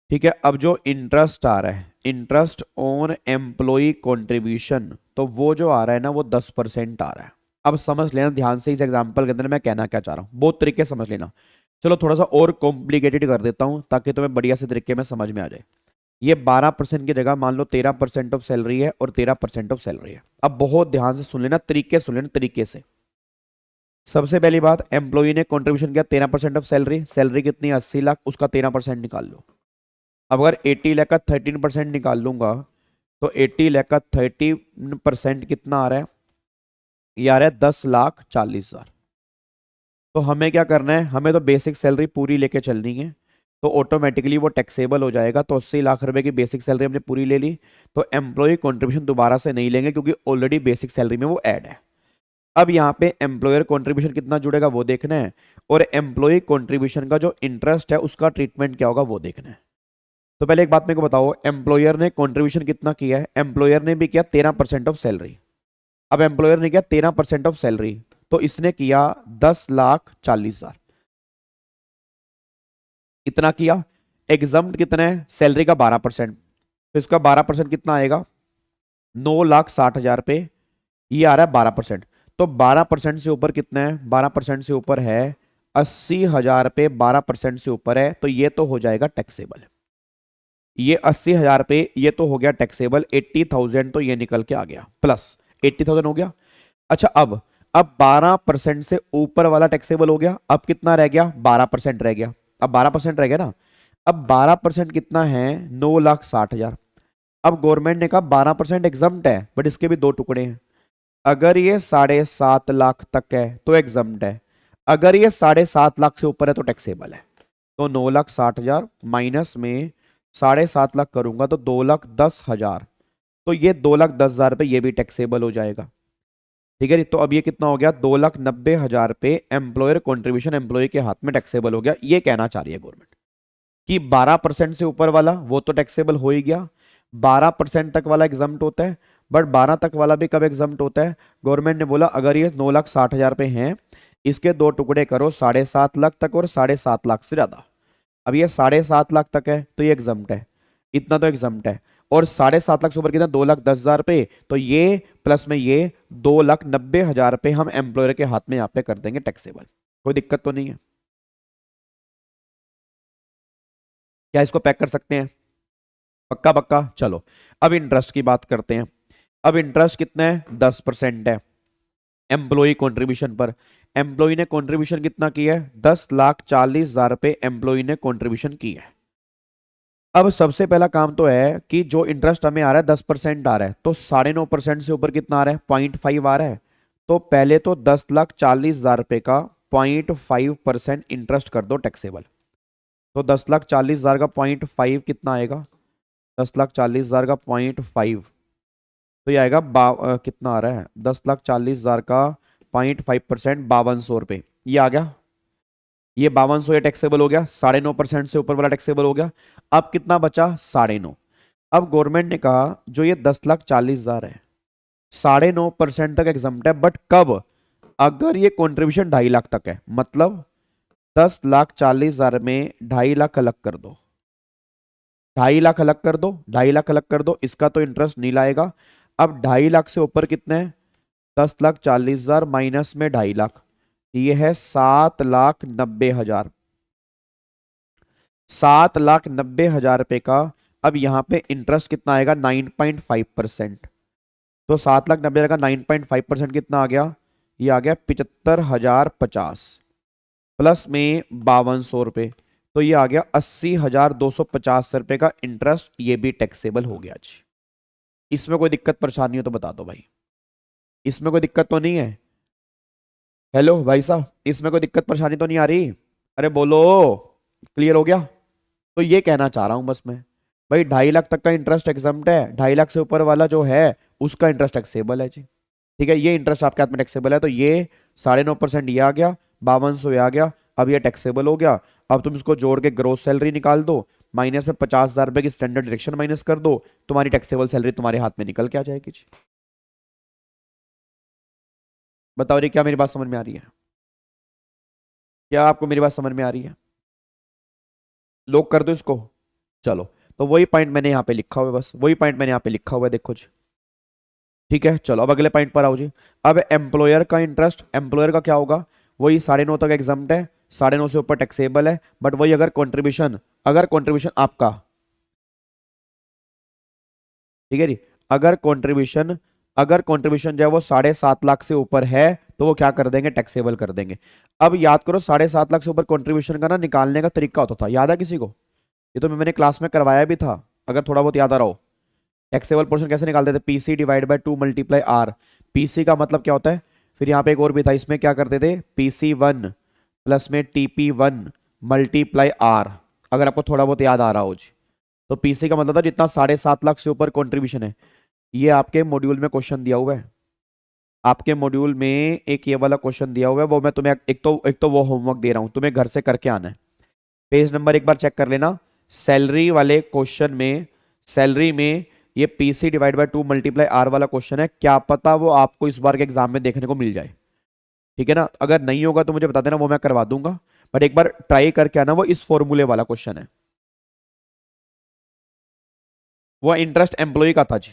ठीक है। अब जो इंटरेस्ट आ रहा है, इंटरेस्ट ऑन एम्प्लॉय कंट्रीब्यूशन, तो वो जो आ रहा है ना वो 10% आ रहा है। अब समझ लेना ध्यान से, इस एग्जांपल के अंदर मैं कहना क्या चाह रहा हूं, बहुत तरीके से समझ लेना। चलो थोड़ा सा और कॉम्प्लिकेटेड कर देता हूं ताकि तुम्हें बढ़िया से तरीके में समझ में आ जाए। ये 12% की जगह मान लो 13% ऑफ सैलरी है और 13% ऑफ सैलरी है। अब बहुत ध्यान से सुन लेना, सुन लेना तरीके से। सबसे पहली बात, एम्प्लॉई ने कंट्रीब्यूशन किया 13% ऑफ सैलरी, सैलरी कितनी 80 लाख, उसका 13% निकाल लो। अब अगर 80 लाख का 13% निकाल लूंगा तो 80 लाख का 13% कितना आ रहा है, ये आ रहा है 10,40,000। तो हमें क्या करना है, हमें तो बेसिक सैलरी पूरी लेके चलनी है, तो ऑटोमेटिकली वो टैक्सेबल हो जाएगा। तो 80 लाख रुपए की बेसिक सैलरी हमने पूरी ले ली, तो एम्प्लॉय कंट्रीब्यूशन दोबारा से नहीं लेंगे क्योंकि ऑलरेडी बेसिक सैलरी में वो ऐड है। अब यहाँ पे एम्प्लॉयर कंट्रीब्यूशन कितना जुड़ेगा वो देखना है, और एम्प्लॉय कंट्रीब्यूशन का जो इंटरेस्ट है उसका ट्रीटमेंट क्या होगा वो देखना है। तो पहले एक बात मेरे को बताओ, एम्प्लॉयर ने कंट्रीब्यूशन कितना किया है, एम्प्लॉयर ने भी किया 13% ऑफ सैलरी। अब एम्प्लॉयर ने किया 13% ऑफ सैलरी, तो इसने किया 10,40,000, इतना किया। एग्जम्प्ट कितना है, सैलरी का 12%, तो इसका 12% कितना आएगा, 9,60,000 पे, ये आ रहा है 12%। तो 12% से ऊपर कितना है, 12% से ऊपर है 80,000 पे, 12% से ऊपर है तो ये तो हो जाएगा टैक्सेबल। ये 80,000 पे ये तो हो गया टैक्सेबल, 80,000 तो ये निकल के आ गया, प्लस 80,000 हो गया। अच्छा, अब 12% से ऊपर वाला टैक्सेबल हो गया, अब कितना रह गया, 12% रह गया। अब 12% रह गया ना, अब 12% कितना है, 9,60,000। अब गवर्नमेंट ने कहा 12% एग्जम्प्ट है, बट इसके भी दो टुकड़े हैं। अगर ये 7.5 लाख तक है तो एग्जम्प्ट है, अगर ये 7.5 लाख से ऊपर है तो टैक्सेबल है। तो 9,60,000 माइनस में 7.5 लाख करूंगा तो 2,10,000, तो ये 2,10,000 पे ये भी टैक्सेबल हो जाएगा। ठीक है, तो अब ये कितना हो गया, 2,90,000 पे एम्प्लॉयर कंट्रीब्यूशन एम्प्लॉय के हाथ में टैक्सेबल हो गया। ये कहना चाह रही है गवर्नमेंट कि 12% से ऊपर वाला वो तो टैक्सेबल हो ही गया, 12% तक वाला एग्जम्प्ट होता है, बट 12 तक वाला भी कब एग्जम्प्ट होता है, गवर्नमेंट ने बोला अगर ये 9,60,000 पे हैं, इसके दो टुकड़े करो 7.5 लाख तक और 7.5 लाख से ज्यादा। अब ये 7.5 लाख तक है तो ये एग्जम्प्ट है, इतना तो एग्जम्प्ट है, और 7.5 लाख से ऊपर कितना, 2,10,000 पे, तो ये प्लस में ये 2,90,000 पे हम एम्प्लॉयर के हाथ में यहाँ पे कर देंगे टैक्सेबल। कोई दिक्कत तो नहीं है, क्या इसको पैक कर सकते हैं, पक्का पक्का। चलो अब इंटरेस्ट की बात करते हैं। अब इंटरेस्ट कितना है, 10% है एम्प्लॉय कंट्रीब्यूशन पर। एम्प्लॉय ने कंट्रीब्यूशन कितना किया है, 10,40,000 पे एम्प्लॉय ने कंट्रीब्यूशन किया है। अब सबसे पहला काम तो है कि जो इंटरेस्ट हमें आ रहा है 10% आ रहा है, तो 9.5% से ऊपर कितना आ रहा है, 0.5 आ रहा है। तो पहले तो 10,40,000 रुपए का 0.5% इंटरेस्ट कर दो टैक्सेबल। तो 10,40,000 का 0.5 कितना आएगा, 10,40,000 का 0.5, तो ये आएगा कितना आ रहा है, 10,40,000 का 0.5%, 5,200 रुपये, ये आ गया। ये 5,200 ये टैक्सेबल हो गया, 9.5% से ऊपर वाला टैक्सेबल हो गया। अब कितना बचा, 9.5। अब गवर्नमेंट ने कहा जो ये 10,40,000 है 9.5% तक एग्जम्प्ट है, बट कब, अगर ये कंट्रीब्यूशन 2.5 लाख तक है, मतलब 10,40,000 में 2.5 लाख अलग कर दो, 2.5 लाख अलग कर दो, 2.5 लाख अलग कर दो, इसका तो इंटरेस्ट नहीं लाएगा। अब 2.5 लाख से ऊपर कितने हैं, 10,40,000 माइनस में 2.5 लाख, ये है 7,90,000, 7,90,000 रुपए का। अब यहां पे इंटरेस्ट कितना आएगा, 9.5%। तो 7,90,000 का 9.5% कितना आ गया, ये आ गया 75,050 प्लस में 5,200 रुपये, तो ये आ गया 80,250 रुपए का इंटरेस्ट, ये भी टैक्सेबल हो गया जी। इसमें कोई दिक्कत परेशानी हो तो बता दो भाई, इसमें कोई दिक्कत तो नहीं है, हेलो भाई साहब, इसमें कोई दिक्कत परेशानी तो नहीं आ रही, अरे बोलो, क्लियर हो गया। तो ये कहना चाह रहा हूं बस मैं, भाई 2.5 लाख तक का इंटरेस्ट एग्जम्प्ट है, 2.5 लाख से ऊपर वाला जो है उसका इंटरेस्ट टैक्सेबल है जी। ठीक है, ये इंटरेस्ट आपके हाथ में टैक्सेबल है, तो ये 9.5% ये आ गया, 5,200 ये आ गया, अब ये टैक्सेबल हो गया। अब तुम इसको जोड़ के ग्रोस सैलरी निकाल दो, माइनस में 50,000 रुपए की स्टैंडर्ड डिडक्शन माइनस कर दो, तुम्हारी टैक्सेबल सैलरी तुम्हारे हाथ में निकल के आ जाएगी जी। बताओ जी, क्या मेरी बात समझ में आ रही है, क्या आपको मेरी बात समझ में आ रही है, लॉक कर दो इसको। चलो, तो वही पॉइंट मैंने यहाँ पे लिखा हुआ है, बस वही पॉइंट मैंने यहाँ पे लिखा हुआ है, देखो जी। ठीक है, चलो अब अगले पॉइंट पर आओ जी। अब एम्प्लॉयर का इंटरेस्ट, एम्प्लॉयर का क्या होगा, वही 9.5 तक एग्जम्प्ट है, 9.5 से ऊपर टैक्सेबल है, बट वही अगर कंट्रीब्यूशन आपका ठीक है जी। अगर कंट्रीब्यूशन जो है वो 7.5 लाख से ऊपर है तो वो क्या कर देंगे, टैक्सेबल कर देंगे। अब याद करो 7.5 लाख से ऊपर कंट्रीब्यूशन का ना निकालने का तरीका होता था, याद है किसी को? ये तो मैंने क्लास में करवाया भी था, अगर थोड़ा बहुत याद आ रहा हो। टैक्सेबल पोर्शन कैसे निकालते थे, PC divide by 2 multiply R. PC का मतलब क्या होता है, फिर यहाँ पे एक और भी था, इसमें क्या करते थे, PC1 प्लस में TP1 मल्टीप्लाई आर, अगर आपको थोड़ा बहुत याद आ रहा हो जी। तो पीसी का मतलब था जितना 7.5 लाख से ऊपर कंट्रीब्यूशन है। ये आपके मॉड्यूल में क्वेश्चन दिया हुआ है, आपके मॉड्यूल में एक ये वाला क्वेश्चन दिया हुआ है, वो मैं तुम्हें एक तो वो होमवर्क दे रहा हूं, तुम्हें घर से करके आना है। पेज नंबर एक बार चेक कर लेना, सैलरी वाले क्वेश्चन में, सैलरी में ये PC divide by 2 multiply R वाला क्वेश्चन है, क्या पता वो आपको इस बार के एग्जाम में देखने को मिल जाए। ठीक है ना, अगर नहीं होगा तो मुझे बता देना, वो मैं करवा दूंगा, बट एक बार ट्राई करके आना। वो इस फॉर्मूले वाला क्वेश्चन है, वो इंटरेस्ट एम्प्लॉय का था जी।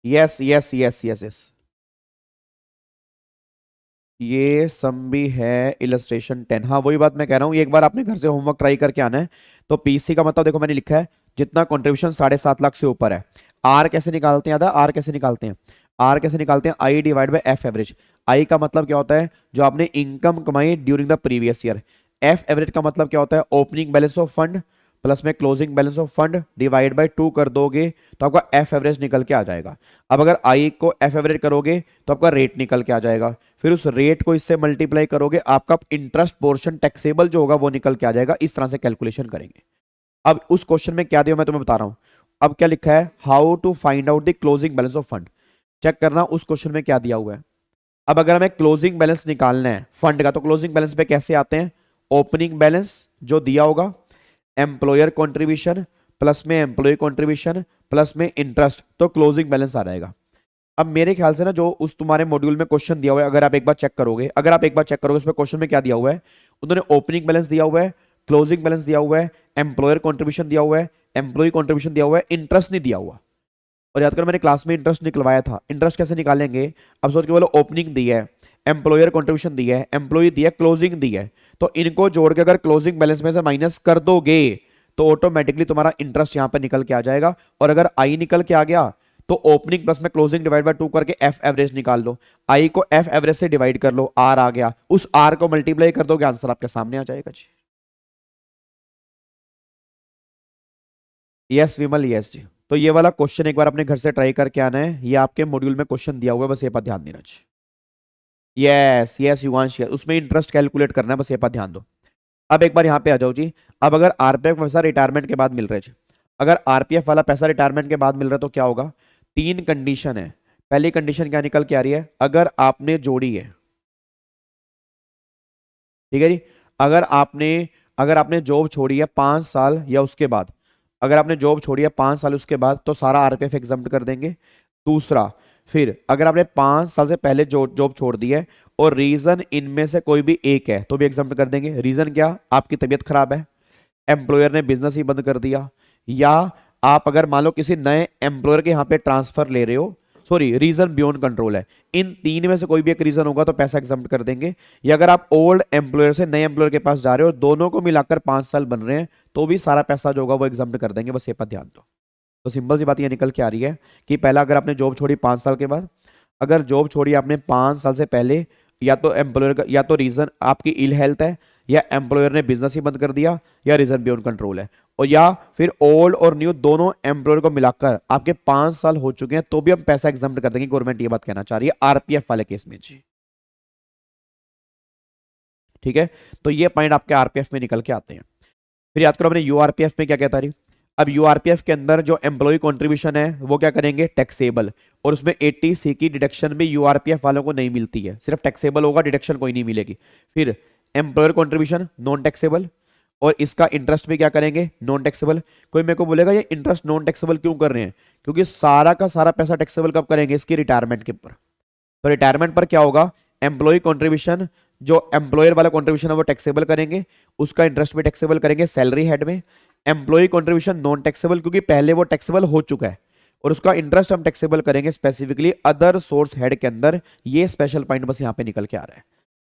Yes yes yes yes yes, ये सम भी है इलस्ट्रेशन 10। हाँ वही बात मैं कह रहा हूँ, एक बार आपने घर से होमवर्क ट्राई करके आना है। तो पीसी का मतलब देखो मैंने लिखा है जितना कंट्रीब्यूशन 7.5 लाख से ऊपर है। आर कैसे निकालते हैं, याद है आर कैसे निकालते हैं? आर कैसे निकालते हैं, I divide by F average. I का मतलब क्या होता है, जो आपने इनकम कमाई during the previous year. F average का मतलब क्या होता है, opening balance of fund plus में closing balance of fund divide by 2 कर दोगे तो आपका एफ एवरेज निकल के आ जाएगा। अब अगर आई को एफ एवरेज करोगे तो आपका रेट निकल के आ जाएगा, फिर उस रेट को इससे मल्टीप्लाई करोगे, आपका इंटरेस्ट पोर्शन टैक्सेबल जो होगा वो निकल के आ जाएगा। इस तरह से कैलकुलेशन करेंगे। अब उस क्वेश्चन में क्या दिया मैं तुम्हें बता रहा हूं। अब क्या लिखा है, how to find out the closing balance of fund. Check करना उस क्वेश्चन में क्या दिया हुआ है। अब अगर हमें क्लोजिंग बैलेंस निकालना है फंड का, तो क्लोजिंग बैलेंस पे कैसे आते हैं, ओपनिंग बैलेंस जो दिया होगा, एम्प्लॉयर कंट्रीब्यूशन प्लस में एम्प्लॉय कंट्रीब्यूशन प्लस में इंटरेस्ट, तो क्लोजिंग बैलेंस आ जाएगा। अब मेरे ख्याल से ना जो उस तुम्हारे मॉड्यूल में क्वेश्चन दिया हुआ है, अगर आप एक बार चेक करोगे, उसमें क्वेश्चन में क्या दिया हुआ है, उन्होंने ओपनिंग बैलेंस दिया हुआ है, क्लोजिंग बैलेंस दिया हुआ है, एम्प्लॉयर कंट्रीब्यूशन दिया हुआ है, एम्प्लॉय कंट्रीब्यूशन दिया हुआ है, इंटरेस्ट नहीं दिया हुआ। और याद करो मैंने क्लास में इंटरेस्ट निकलवाया था। इंटरेस्ट कैसे निकालेंगे, अब सोच के बोलो, ओपनिंग दी है, एम्प्लॉयर कंट्रीब्यूशन दिया है, एम्प्लॉय दिया है, क्लोजिंग दी है, तो इनको जोड़ के अगर क्लोजिंग बैलेंस में से माइनस कर दोगे तो ऑटोमेटिकली तुम्हारा इंटरेस्ट यहां पर निकल के आ जाएगा। और अगर आई निकल के आ गया तो ओपनिंग प्लस में क्लोजिंग डिवाइड बाय 2 करके एफ एवरेज निकाल लो, आई को एफ एवरेज से डिवाइड कर लो, आर आ गया, उस आर को मल्टीप्लाई कर दोगे, आंसर आपके सामने आ जाएगा जी। यस विमल, यस जी। तो ये वाला क्वेश्चन एक बार अपने घर से ट्राई करके आना है, ये आपके मॉड्यूल में क्वेश्चन दिया हुआ है, बस ये पर ध्यान देना जी। यस यस युवांश, उसमें इंटरेस्ट कैलकुलेट करना है, बस ये पर ध्यान दो। अब एक बार यहाँ पे आ जाओ जी। अब अगर आरपीएफ पैसा रिटायरमेंट के बाद मिल रहा है जी, अगर आरपीएफ वाला पैसा रिटायरमेंट के बाद मिल रहा है तो क्या होगा, 3 कंडीशन है। पहली कंडीशन क्या निकल के आ रही है, अगर आपने जोड़ी है, ठीक है जी, अगर आपने जॉब छोड़ी है 5 साल या उसके बाद, अगर आपने जॉब छोड़ी है 5 साल उसके बाद तो सारा आरपीएफ एग्जम्प्ट कर देंगे। दूसरा, फिर अगर आपने 5 साल से पहले जॉब छोड़ दी है और रीजन इनमें से कोई भी एक है तो भी एग्जम्प्ट कर देंगे। रीजन क्या, आपकी तबीयत खराब है, एम्प्लॉयर ने बिजनेस ही बंद कर दिया, या आप अगर मान लो किसी नए एम्प्लॉयर के यहाँ पे ट्रांसफर ले रहे हो, सॉरी रीजन बियॉन्ड कंट्रोल है, इन 3 में से कोई भी एक रीजन होगा तो पैसा एग्जम्प्ट कर देंगे। या अगर आप ओल्ड एम्प्लॉयर से नए एम्प्लॉयर के पास जा रहे हो, दोनों को मिलाकर 5 साल बन रहे हैं, तो भी सारा पैसा जो होगा वो एग्जम्प्ट कर देंगे। बस ये पर ध्यान दो। तो सिंपल सी बात ये निकल के आ रही है कि पहला, अगर आपने जॉब छोड़ी 5 साल के बाद, अगर जॉब छोड़ी आपने 5 साल से पहले, या तो एम्प्लॉयर का, या तो रीजन आपकी इल हेल्थ है, या एम्प्लॉयर ने बिजनेस ही बंद कर दिया, या रीजन बियॉन्ड कंट्रोल है, और या फिर ओल्ड और न्यू दोनों एम्प्लॉयर को मिलाकर आपके 5 साल हो चुके हैं, तो भी हम पैसा एग्जम्प्ट कर देंगे। गवर्नमेंट ये बात कहना चाह रही है आरपीएफ वाले केस में जी। ठीक है, तो ये पॉइंट आपके आरपीएफ में निकल के आते हैं। फिर याद करो अपने यूआरपीएफ में क्या कहता रही। अब यूआरपीएफ के अंदर जो एम्प्लॉय कंट्रीब्यूशन है वो क्या करेंगे, टैक्सेबल, और उसमें 80C की डिडक्शन भी यूआरपीएफ वालों को नहीं मिलती है, सिर्फ टैक्सेबल होगा, डिडक्शन कोई नहीं मिलेगी। फिर एम्प्लॉयर कंट्रीब्यूशन नॉन टैक्सेबल, और इसका इंटरेस्ट भी क्या करेंगे, नॉन टैक्सेबल। कोई मेरे को बोलेगा ये इंटरेस्ट नॉन टैक्सेबल क्यों कर रहे हैं, क्योंकि सारा का सारा पैसा टैक्सेबल कब करेंगे, इसकी रिटायरमेंट के ऊपर। तो रिटायरमेंट पर क्या होगा, एम्प्लॉय कंट्रीब्यूशन, जो एम्प्लॉयर वाला कंट्रीब्यूशन है वो टैक्सेबल करेंगे, उसका इंटरेस्ट भी टैक्सेबल करेंगे सैलरी हेड में। एम्प्लॉय कंट्रीब्यूशन नॉन टैक्सेबल, क्योंकि पहले वो टैक्सेबल हो चुका है, और उसका इंटरेस्ट हम टैक्सेबल करेंगे स्पेसिफिकली अदर सोर्स हेड के अंदर। ये स्पेशल पॉइंट बस यहाँ पे निकल के आ रहा है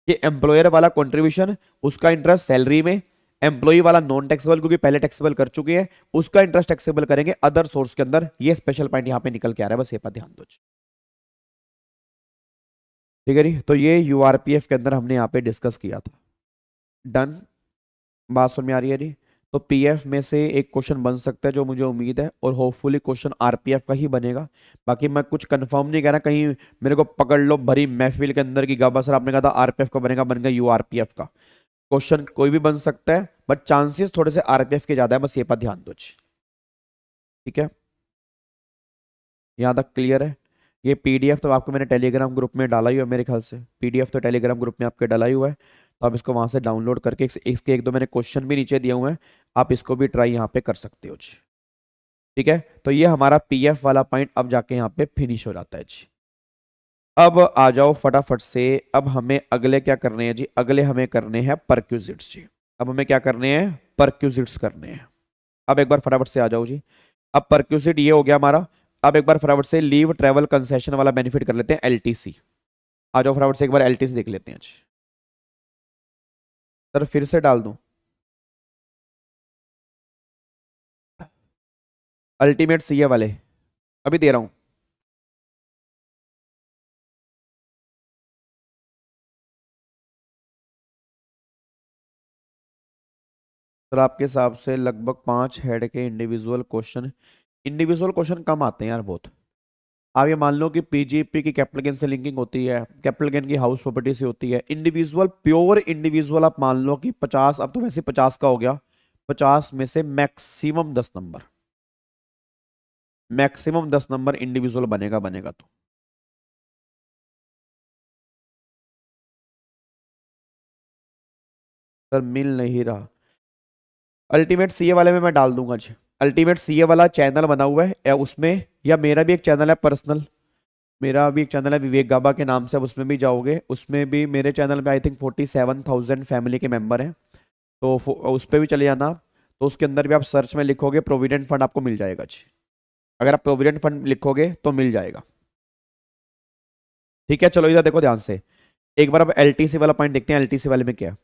कि एम्प्लॉयर वाला कंट्रीब्यूशन, उसका इंटरेस्ट सैलरी में, एम्प्लॉय वाला नॉन टैक्सेबल क्योंकि पहले टैक्सेबल कर चुके हैं, उसका इंटरेस्ट टैक्सेबल करेंगे अदर सोर्स के अंदर। ये स्पेशल पॉइंट यहां पे निकल के आ रहा है, बस ये पर ध्यान दो। ठीक है जी, तो ये यूआरपीएफ के अंदर हमने यहाँ पे डिस्कस किया था। डन, बात समझ में आ रही है जी। तो पीएफ में से एक क्वेश्चन बन सकता है जो मुझे उम्मीद है, और होपफुली क्वेश्चन आरपीएफ का ही बनेगा। बाकी मैं कुछ कंफर्म नहीं कह रहा, कहीं मेरे को पकड़ लो भरी महफिल के अंदर की गाबा सर आपने कहा था आरपीएफ का बनेगा, बन गया यूआरपीएफ का। क्वेश्चन कोई भी बन सकता है, बट चांसेस थोड़े से आरपीएफ के ज्यादा है, बस ये पर ध्यान दो जी। ठीक है, यहाँ तक क्लियर है। ये पीडीएफ तो आपको मैंने टेलीग्राम ग्रुप में डाला ही है मेरे ख्याल से, पीडीएफ तो टेलीग्राम ग्रुप में आपके डाला ही हुआ है, तो आप इसको वहां से डाउनलोड करके इसके एक दो मैंने क्वेश्चन भी नीचे दिए हुए हैं, आप इसको भी ट्राई यहाँ पे कर सकते हो जी। ठीक है, तो ये हमारा पीएफ वाला पॉइंट अब जाके यहाँ पे फिनिश हो जाता है जी। अब आ जाओ फटाफट से, अब हमें अगले क्या करने हैं जी, अगले हमें करने हैं परक्यूजिट्स जी। अब हमें क्या करने हैं, परक्यूजिट्स करने हैं। अब एक बार फटाफट से आ जाओ जी। अब परक्यूजिट ये हो गया हमारा। अब एक बार फटाफट से लीव ट्रेवल कंसेशन वाला बेनिफिट कर लेते हैं, एलटीसी। आ जाओ फटाफट से एक बार एलटीसी देख लेते हैं जी। सर फिर से डाल दूं, अल्टीमेट सीए वाले अभी दे रहा हूं। सर आपके हिसाब से लगभग 5 हेड के इंडिविजुअल क्वेश्चन कम आते हैं यार बहुत। आप ये मान लो कि पीजीपी की कैपिटल गेन से लिंकिंग होती है, कैपिटल गेन की हाउस प्रॉपर्टी से होती है, इंडिविजुअल प्योर इंडिविजुअल आप मान लो कि 50, अब तो वैसे 50 का हो गया, 50 में से maximum 10 number, maximum 10 number individual बनेगा बनेगा तो। सर मिल नहीं रहा, अल्टीमेट सीए वाले में मैं डाल दूंगा जी। अल्टीमेट सीए वाला चैनल बना हुआ है या उसमें, या मेरा भी एक चैनल है पर्सनल, मेरा भी एक चैनल है विवेक गाबा के नाम से, अब उसमें भी जाओगे, उसमें भी मेरे चैनल पे आई थिंक 47,000 फैमिली के मेंबर हैं, तो उस पर भी चले जाना आप। तो उसके अंदर भी आप सर्च में लिखोगे प्रोविडेंट फंड, आपको मिल जाएगा जी। अगर आप प्रोविडेंट फंड लिखोगे तो मिल जाएगा। ठीक है, चलो इधर देखो ध्यान से, एक बार अब एलटीसी वाला पॉइंट देखते हैं, एलटीसी वाले में क्या है।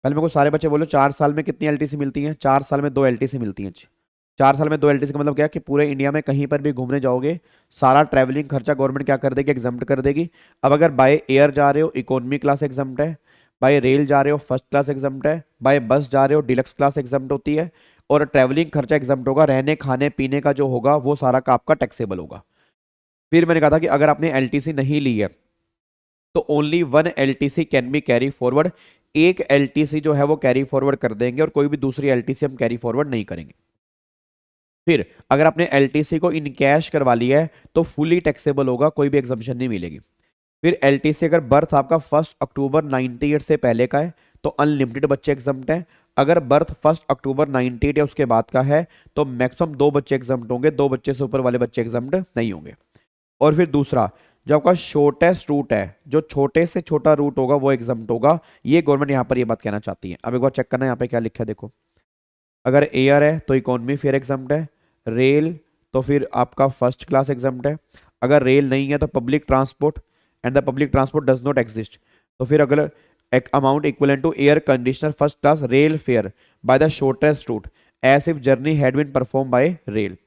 पहले मेरे को सारे बच्चे बोलो 4 साल में कितनी एलटीसी मिलती है। 4 साल में 2 एलटीसी मिलती हैं जी। 4 साल में 2 एलटीसी का मतलब क्या है कि पूरे इंडिया में कहीं पर भी घूमने जाओगे, सारा ट्रैवलिंग खर्चा गवर्नमेंट क्या कर देगी, एग्जाम्प्ट कर देगी। अब अगर बाय एयर जा रहे हो इकोनॉमी क्लास एग्जाम्प्ट है, बाय रेल जा रहे हो फर्स्ट क्लास एग्जाम्प्ट है, बाय बस जा रहे हो डिलक्स क्लास एग्जाम्प्ट होती है, और ट्रैवलिंग खर्चा एग्जाम्प्ट होगा, रहने खाने पीने का जो होगा वो सारा का आपका टैक्सेबल होगा। फिर मैंने कहा था कि अगर आपने एलटीसी नहीं ली है तो only one LTC can be carry forward, एक एलटीसी जो है वो कैरी फॉरवर्ड कर देंगे और कोई भी दूसरी एलटीसी हम कैरी फॉरवर्ड नहीं करेंगे। फिर अगर आपने एलटीसी को इन कैश करवा लिया है तो फुली टैक्सेबल होगा, कोई भी एग्जम्पशन नहीं मिलेगी। फिर एलटीसी अगर बर्थ आपका 1 अक्टूबर 98 से पहले का है तो अनलिमिटेड बच्चे एग्जम्प्ट हैं। अगर बर्थ 1 अक्टूबर 98 या उसके बाद का है तो मैक्सिमम 2 बच्चे एग्जम्प्ट होंगे, 2 बच्चे से ऊपर वाले बच्चे एग्जम्प्ट नहीं होंगे। और फिर दूसरा, जो आपका शॉर्टेस्ट रूट है, जो छोटे से छोटा रूट होगा वो एग्जम्प्ट होगा। ये गवर्नमेंट यहाँ पर ये बात कहना चाहती है। अब एक बार चेक करना यहाँ पे क्या लिखा है देखो, अगर एयर है तो इकोनॉमी फेयर एग्जम्प्ट है, रेल तो फिर आपका फर्स्ट क्लास एग्जम्प्ट है, अगर रेल नहीं है तो public transport and the public transport does not exist, तो फिर अगर एक amount equal to air conditioner first class rail fare by the shortest route as if journey had been perform by rail,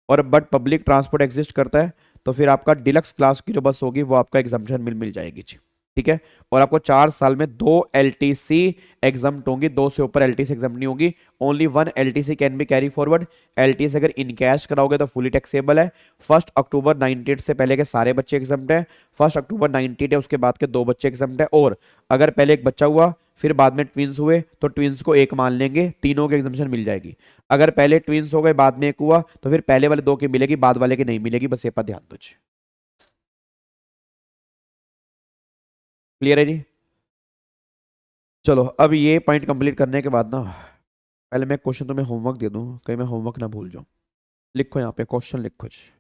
और but public transport exist करता है तो फिर आपका डिलक्स क्लास की जो बस होगी वो आपका एग्जाम्पशन मिल जाएगी जी। ठीक है, और आपको 4 साल में 2 एलटीसी एग्जाम्प्ट होंगी, 2 से ऊपर एलटीसी एग्जाम्प्ट नहीं होगी। Only one LTC can be carry forward. LTC अगर इन कैश कराओगे तो फुली टैक्सेबल है। 1 अक्टूबर 98 से पहले के सारे बच्चे एग्जाम्प्ट है, 1 अक्टूबर 98 है उसके बाद के 2 बच्चे एग्जाम्प्ट है, और अगर पहले एक बच्चा हुआ फिर बाद में ट्विंस हुए तो ट्विंस को एक मान लेंगे, तीनों के एग्जाम्पशन मिल जाएगी। अगर पहले ट्विंस हो गए बाद में एक हुआ तो फिर पहले वाले 2 की मिलेगी, बाद वाले की नहीं मिलेगी, बस ये पर ध्यान दो। क्लियर है जी। चलो अब ये पॉइंट कंप्लीट करने के बाद ना, पहले मैं क्वेश्चन तुम्हें होमवर्क दे दूं, कहीं मैं होमवर्क ना भूल जाऊं। लिखो यहाँ पे क्वेश्चन लिखो जी।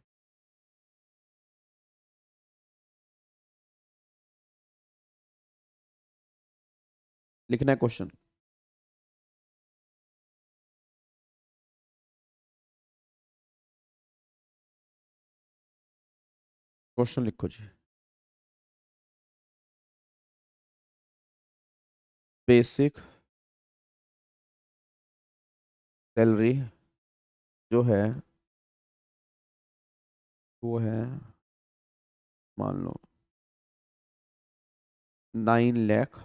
लिखना है क्वेश्चन। क्वेश्चन लिखो जी। बेसिक सैलरी जो है वो है, मान लो 9 lakh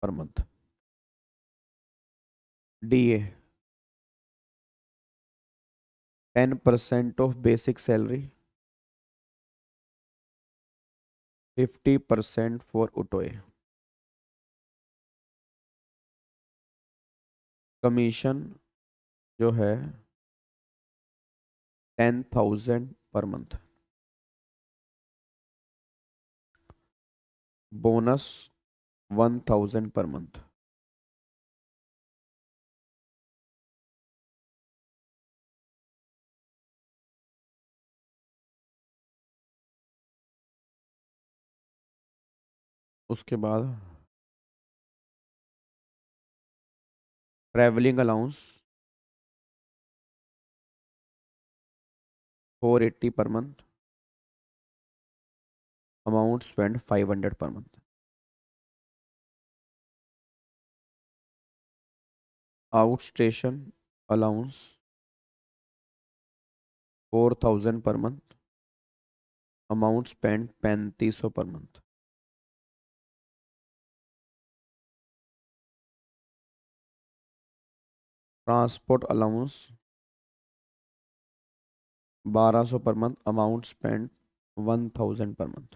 per month. DA 10% of basic salary, 50% for उटोए। कमीशन जो है 10,000 per month. Bonus 1,000 per month. उसके बाद travelling allowance 480 per month. Amount spend 500 per month. Out station allowance 4,000 per month. Amount spend 3,500 per month. Transport allowance 1,200 per month. Amount spend 1,000 per month.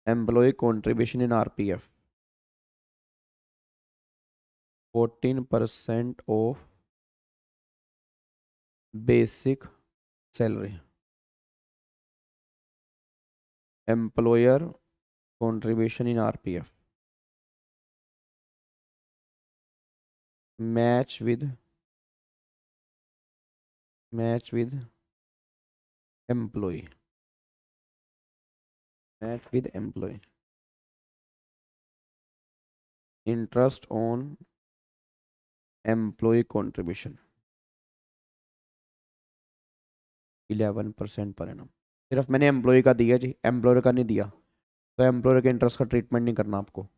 Employee contribution in RPF 14% of basic salary. Employer contribution in RPF match with employee. Interest on employee contribution 11% per annum. सिर्फ मैंने employ का दिया जी, employer का नहीं दिया, तो employer के interest का ट्रीटमेंट नहीं करना आपको।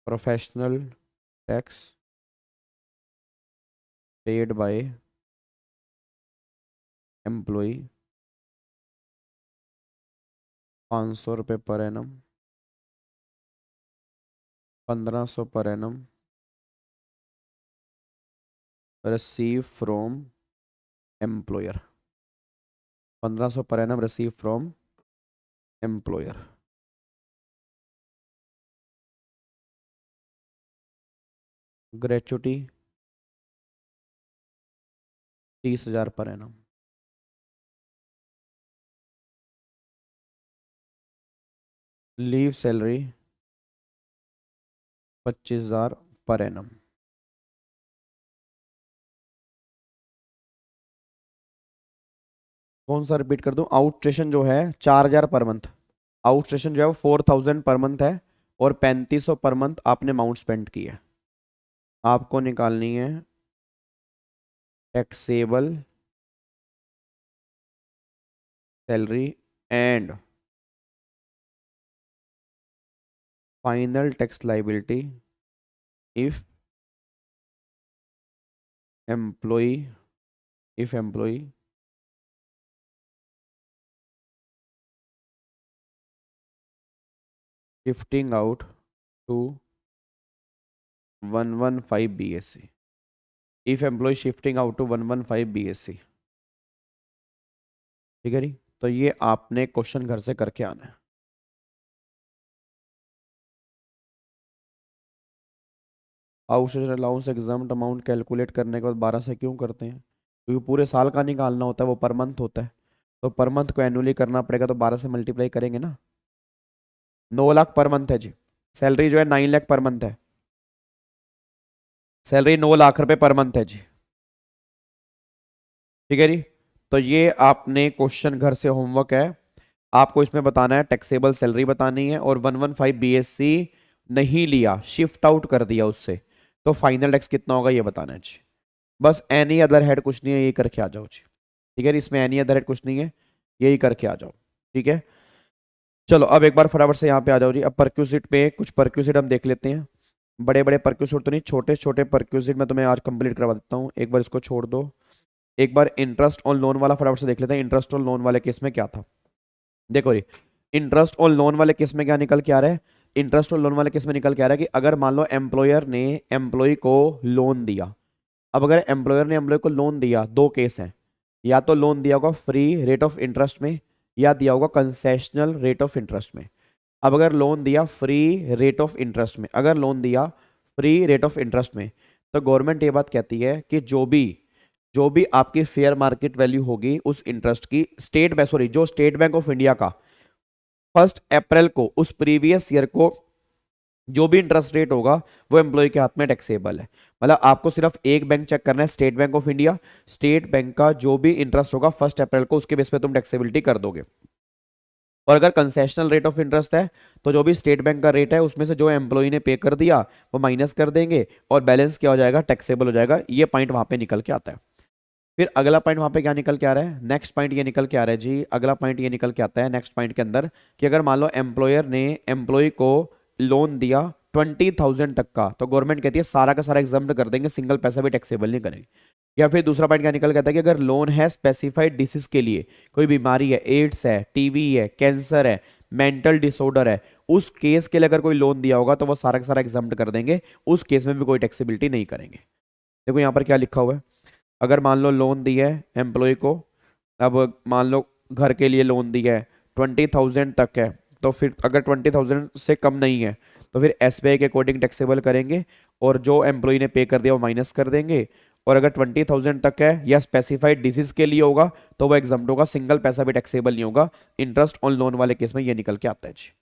Professional tax paid by employee 500 रुपये per annum. 1,500 per annum receive from employer. 1,500 per annum receive from employer. Gratuity 30,000 per annum. Leave salary 25,000 per annum. कौन सा रिपीट कर दूं? आउट स्टेशन जो है 4,000 पर मंथ। आउट स्टेशन जो है वो 4,000 पर मंथ है, और 3,500 पर मंथ आपने अमाउंट स्पेंड की है। आपको निकालनी है taxable salary and final tax liability if employee shifting out to 115 BSc। If employee shifting out to 115 BSc। ठीक है जी, तो ये आपने क्वेश्चन घर से करके आना है। Outstation allowance examined amount calculate करने के बाद 12 से क्यों करते हैं? क्योंकि पूरे साल का निकालना होता है, वो पर मंथ होता है, तो पर मंथ को एनुअली करना पड़ेगा, तो 12 से मल्टीप्लाई करेंगे ना। 9 लाख पर मंथ है जी। सैलरी जो है 9 लाख पर मंथ है। सैलरी 9 लाख रुपए पर मंथ है जी। ठीक है जी, तो ये आपने क्वेश्चन घर से होमवर्क है, आपको इसमें बताना है टैक्सेबल सैलरी बतानी है, और 115 BSc नहीं लिया, शिफ्ट आउट कर दिया उससे, तो फाइनल टैक्स कितना होगा ये बताना है जी। बस एनी अदर हेड कुछ नहीं है, यही करके आ जाओ जी। ठीक है, इसमें एनी अदर हेड कुछ नहीं है, यही करके आ जाओ। ठीक है, चलो अब एक बार फटाफट से यहाँ पे आ जाओ जी। अब परक्यूसिट पे कुछ परक्यूसिट हम देख लेते हैं। बड़े बड़े परक्यूसिट तो नहीं, छोटे छोटे परक्यूसिट मैं तुम्हें आज कंप्लीट करवा देता हूँ। एक बार इसको छोड़ दो। एक बार इंटरेस्ट ऑन लोन वाला फटाफट से देख लेते हैं। इंटरेस्ट ऑन लोन वाले केस में क्या था, देखो जी। इंटरेस्ट ऑन लोन वाले केस में क्या निकल के आ रहा है, इंटरेस्ट ऑन लोन वाले केस में निकल के आ रहा है कि अगर मान लो एम्प्लॉयर ने एम्प्लॉय को लोन दिया। अब अगर एम्प्लॉयर ने एम्प्लॉय को लोन दिया, दो केस हैं। या तो लोन दिया होगा फ्री रेट ऑफ इंटरेस्ट में, या दिया होगा कंसेशनल रेट ऑफ इंटरेस्ट में। अब अगर लोन दिया फ्री रेट ऑफ इंटरेस्ट में, अगर लोन दिया फ्री रेट ऑफ इंटरेस्ट में, तो गवर्नमेंट ये बात कहती है कि जो भी आपकी फेयर मार्केट वैल्यू होगी उस इंटरेस्ट की, जो स्टेट बैंक ऑफ इंडिया का 1 अप्रैल को उस प्रीवियस ईयर को जो भी इंटरेस्ट रेट होगा वो एम्प्लॉय के हाथ में टैक्सेबल है। मतलब आपको सिर्फ एक बैंक चेक करना है, state bank of India. State bank का जो भी इंटरेस्ट होगा 1 अप्रैल को, उसके बेस पे तुम टैक्सेबिलिटी कर दोगे। और अगर कंसेशनल रेट ऑफ इंटरेस्ट है तो जो भी स्टेट बैंक का रेट है उसमें से जो एम्प्लॉय ने पे कर दिया वो माइनस कर देंगे और बैलेंस क्या हो जाएगा, टैक्सेबल हो जाएगा। ये पॉइंट वहां पे निकल के आता है। फिर अगला पॉइंट वहां पे क्या निकल के आ रहा है, नेक्स्ट पॉइंट ये निकल के आ रहा है जी। अगला पॉइंट ये निकल के आता है नेक्स्ट पॉइंट के अंदर कि अगर मान लो एम्प्लॉयर ने एम्प्लॉय को लोन दिया 20,000 तक का, तो गवर्नमेंट कहती है सारा का सारा एग्जाम्प्ट कर देंगे, सिंगल पैसा भी टैक्सेबल नहीं करेंगे। या फिर दूसरा पॉइंट क्या निकल के आता है कि अगर लोन है स्पेसिफाइड डिसीज के लिए, कोई बीमारी है, एड्स है, टीवी है, कैंसर है, मेंटल डिसऑर्डर है, उस केस के लिए अगर कोई लोन दिया होगा तो वो सारा का सारा एग्जाम्प्ट कर देंगे, उस केस में भी कोई टैक्सेबिलिटी नहीं करेंगे। देखो यहाँ पर क्या लिखा हुआ है। अगर मान लो लोन दिया है एम्प्लॉय को, अब मान लो घर के लिए लोन दिया है 20,000 तक है, तो फिर अगर 20,000 से कम नहीं है तो फिर एसबीआई के अकॉर्डिंग टैक्सेबल करेंगे और जो एम्प्लॉय ने पे कर दिया वो माइनस कर देंगे। और अगर 20,000 तक है या स्पेसिफाइड डिसीज के लिए होगा तो वो एग्जाम्प्ट होगा, सिंगल पैसा भी टैक्सेबल नहीं होगा। इंटरेस्ट ऑन लोन वाले केस में ये निकल के आता है जी।